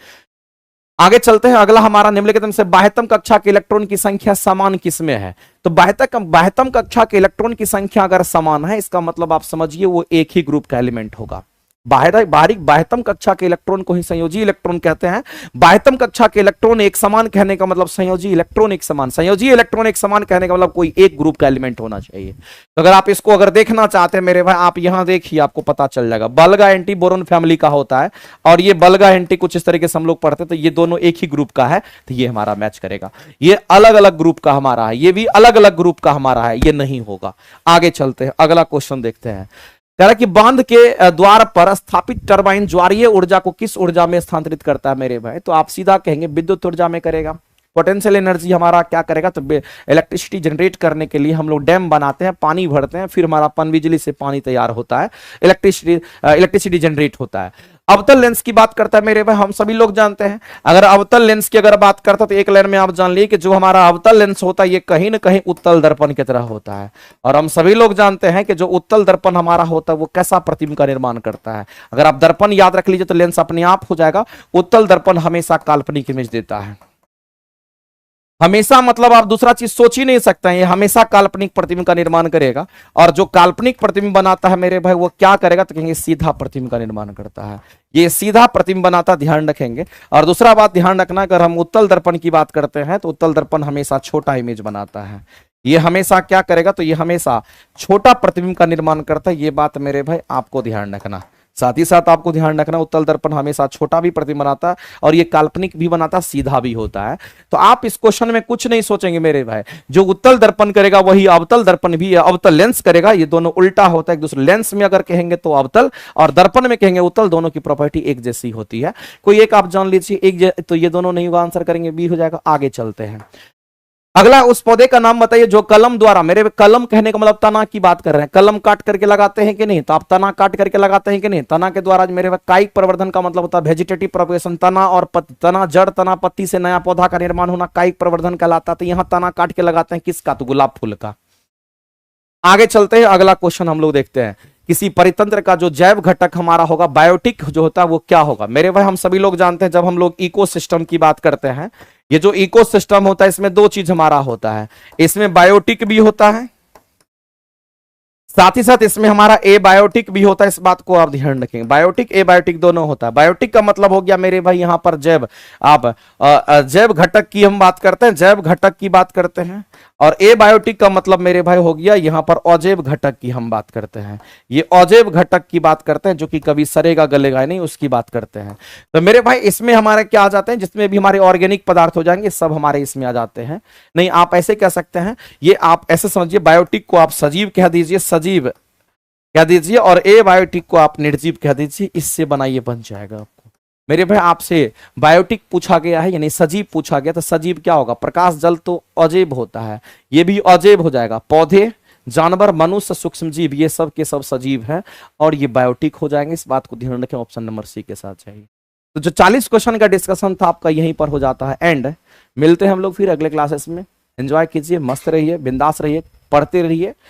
आगे चलते हैं। अगला हमारा निम्नलिखित में से बाह्यतम कक्षा के इलेक्ट्रॉन की संख्या समान किसमें है। तो बाह्यतम कक्षा के इलेक्ट्रॉन की संख्या अगर समान है, इसका मतलब आप समझिए वो एक ही ग्रुप का एलिमेंट होगा। बाह्यतम कक्षा के इलेक्ट्रॉन को ही संयोजी इलेक्ट्रॉन कहते हैं। बाह्यतम कक्षा के इलेक्ट्रॉन एक समान कहने का मतलब संयोजी इलेक्ट्रॉन एक समान, संयोजी इलेक्ट्रॉन एक समान कहने का मतलब कोई एक ग्रुप का एलिमेंट होना चाहिए। तो अगर आप इसको अगर देखना चाहते हैं मेरे भाई, आप यहां देखिए, आपको पता चल जाएगा। बल्गा एंटी बोरोन फैमिली का होता है और ये बल्गा एंटी कुछ इस तरीके से हम लोग पढ़ते हैं। तो ये दोनों एक ही ग्रुप का है, तो ये हमारा मैच करेगा। ये अलग अलग ग्रुप का हमारा है, ये भी अलग अलग ग्रुप का हमारा है, ये नहीं होगा। आगे चलते हैं, अगला क्वेश्चन देखते हैं। कह रहा कि बांध के द्वार पर स्थापित टरबाइन ज्वारीय ऊर्जा को किस ऊर्जा में स्थानांतरित करता है मेरे भाई। तो आप सीधा कहेंगे विद्युत ऊर्जा में करेगा। पोटेंशियल एनर्जी हमारा क्या करेगा, तो इलेक्ट्रिसिटी जनरेट करने के लिए हम लोग डैम बनाते हैं, पानी भरते हैं, फिर हमारा पनबिजली से पानी तैयार होता है, इलेक्ट्रिसिटी जनरेट होता है। अवतल लेंस की बात करता है मेरे भाई, हम सभी लोग जानते हैं। अगर अवतल लेंस की अगर बात करता तो एक लाइन में आप जान लिए कि जो हमारा अवतल लेंस होता है ये कहीं ना कहीं उत्तल दर्पण की तरह होता है। और हम सभी लोग जानते हैं कि जो उत्तल दर्पण हमारा होता है वो कैसा प्रतिबिंब का निर्माण करता है। अगर आप दर्पण याद रख लीजिए तो लेंस अपने आप हो जाएगा। उत्तल दर्पण हमेशा काल्पनिक इमेज देता है, हमेशा, मतलब आप दूसरा चीज सोच ही नहीं सकते हैं, ये हमेशा काल्पनिक प्रतिबिंब का निर्माण करेगा। और जो काल्पनिक प्रतिबिंब बनाता है मेरे भाई वो क्या करेगा, तो कहेंगे सीधा प्रतिबिंब का निर्माण करता है, ये सीधा प्रतिबिंब बनाता, ध्यान रखेंगे। और दूसरा बात ध्यान रखना, अगर हम उत्तल दर्पण की बात करते हैं तो उत्तल दर्पण हमेशा छोटा इमेज बनाता है, ये हमेशा क्या करेगा, तो ये हमेशा छोटा प्रतिबिंब का निर्माण करता है। ये बात मेरे भाई आपको ध्यान रखना, साथ ही साथ आपको ध्यान रखना उत्तल दर्पण हमेशा छोटा भी प्रतिबिंब बनाता है और ये काल्पनिक भी बनाता है, सीधा भी होता है। तो आप इस क्वेश्चन में कुछ नहीं सोचेंगे मेरे भाई, जो उत्तल दर्पण करेगा वही अवतल दर्पण भी, अवतल लेंस करेगा, ये दोनों उल्टा होता है एक दूसरे। लेंस में अगर कहेंगे तो अवतल और दर्पण में कहेंगे उत्तल, दोनों की प्रॉपर्टी एक जैसी होती है। कोई एक आप जान लीजिए, एक तो ये दोनों नहीं होगा, आंसर करेंगे बी हो जाएगा। आगे चलते हैं, अगला उस पौधे का नाम बताइए जो कलम द्वारा, मेरे कलम कहने का मतलब तना की बात कर रहे हैं, कलम काट करके लगाते हैं कि नहीं, तो आप तना काट करके लगाते हैं कि नहीं। तना के द्वारा मेरे कायिक प्रवर्धन का मतलब होता है वेजिटेटिव प्रोपगेशन, तना और तना, जड़ तना, पत्ती से नया पौधा का निर्माण होना कायिक प्रवर्धन कहलाता है। तो यहां तना काट के लगाते हैं किसका, तो गुलाब फूल का। आगे चलते हैं, अगला क्वेश्चन हम लोग देखते हैं, किसी परितंत्र का जो जैव घटक हमारा होगा, बायोटिक जो होता है वो क्या होगा। मेरे भाई हम सभी लोग जानते हैं, जब हम लोग इकोसिस्टम की बात करते हैं, ये जो इकोसिस्टम होता है इसमें दो चीज हमारा होता है, इसमें बायोटिक भी होता है, साथ ही साथ इसमें हमारा एबायोटिक भी होता है। इस बात को आप ध्यान रखेंगे, बायोटिक एबायोटिक दोनों होता है। बायोटिक का मतलब हो गया मेरे भाई यहां पर जैव, आप जैव घटक की हम बात करते हैं, जैव घटक की बात करते हैं। और एबायोटिक का मतलब मेरे भाई हो गया यहां पर अजैव घटक की हम बात करते हैं, ये अजैव घटक की बात करते हैं, जो कि कभी सड़ेगा गलेगा नहीं उसकी बात करते हैं। तो मेरे भाई इसमें हमारे क्या आ जाते हैं, जिसमें भी हमारे ऑर्गेनिक पदार्थ हो जाएंगे सब हमारे इसमें आ जाते हैं। नहीं आप ऐसे कह सकते हैं, ये आप ऐसे समझिए, बायोटिक को आप सजीव कह दीजिए, सजीव कह दीजिए, और एबायोटिक को आप निर्जीव कह दीजिए, इससे बनाइए बन जाएगा। मेरे भाई आपसे बायोटिक पूछा गया है यानी सजीव पूछा गया, तो सजीव क्या होगा, प्रकाश जल तो अजैव होता है, ये भी अजैव हो जाएगा। पौधे, जानवर, मनुष्य, सूक्ष्म जीव, ये सब के सब सजीव हैं और ये बायोटिक हो जाएंगे। इस बात को ध्यान रखें, ऑप्शन नंबर सी के साथ चाहिए। तो जो 40 क्वेश्चन का डिस्कशन था आपका यहीं पर हो जाता है एंड। मिलते हैं हम लोग फिर अगले क्लासेस में, एंजॉय कीजिए, मस्त रहिए, बिंदास रहिए, पढ़ते रहिए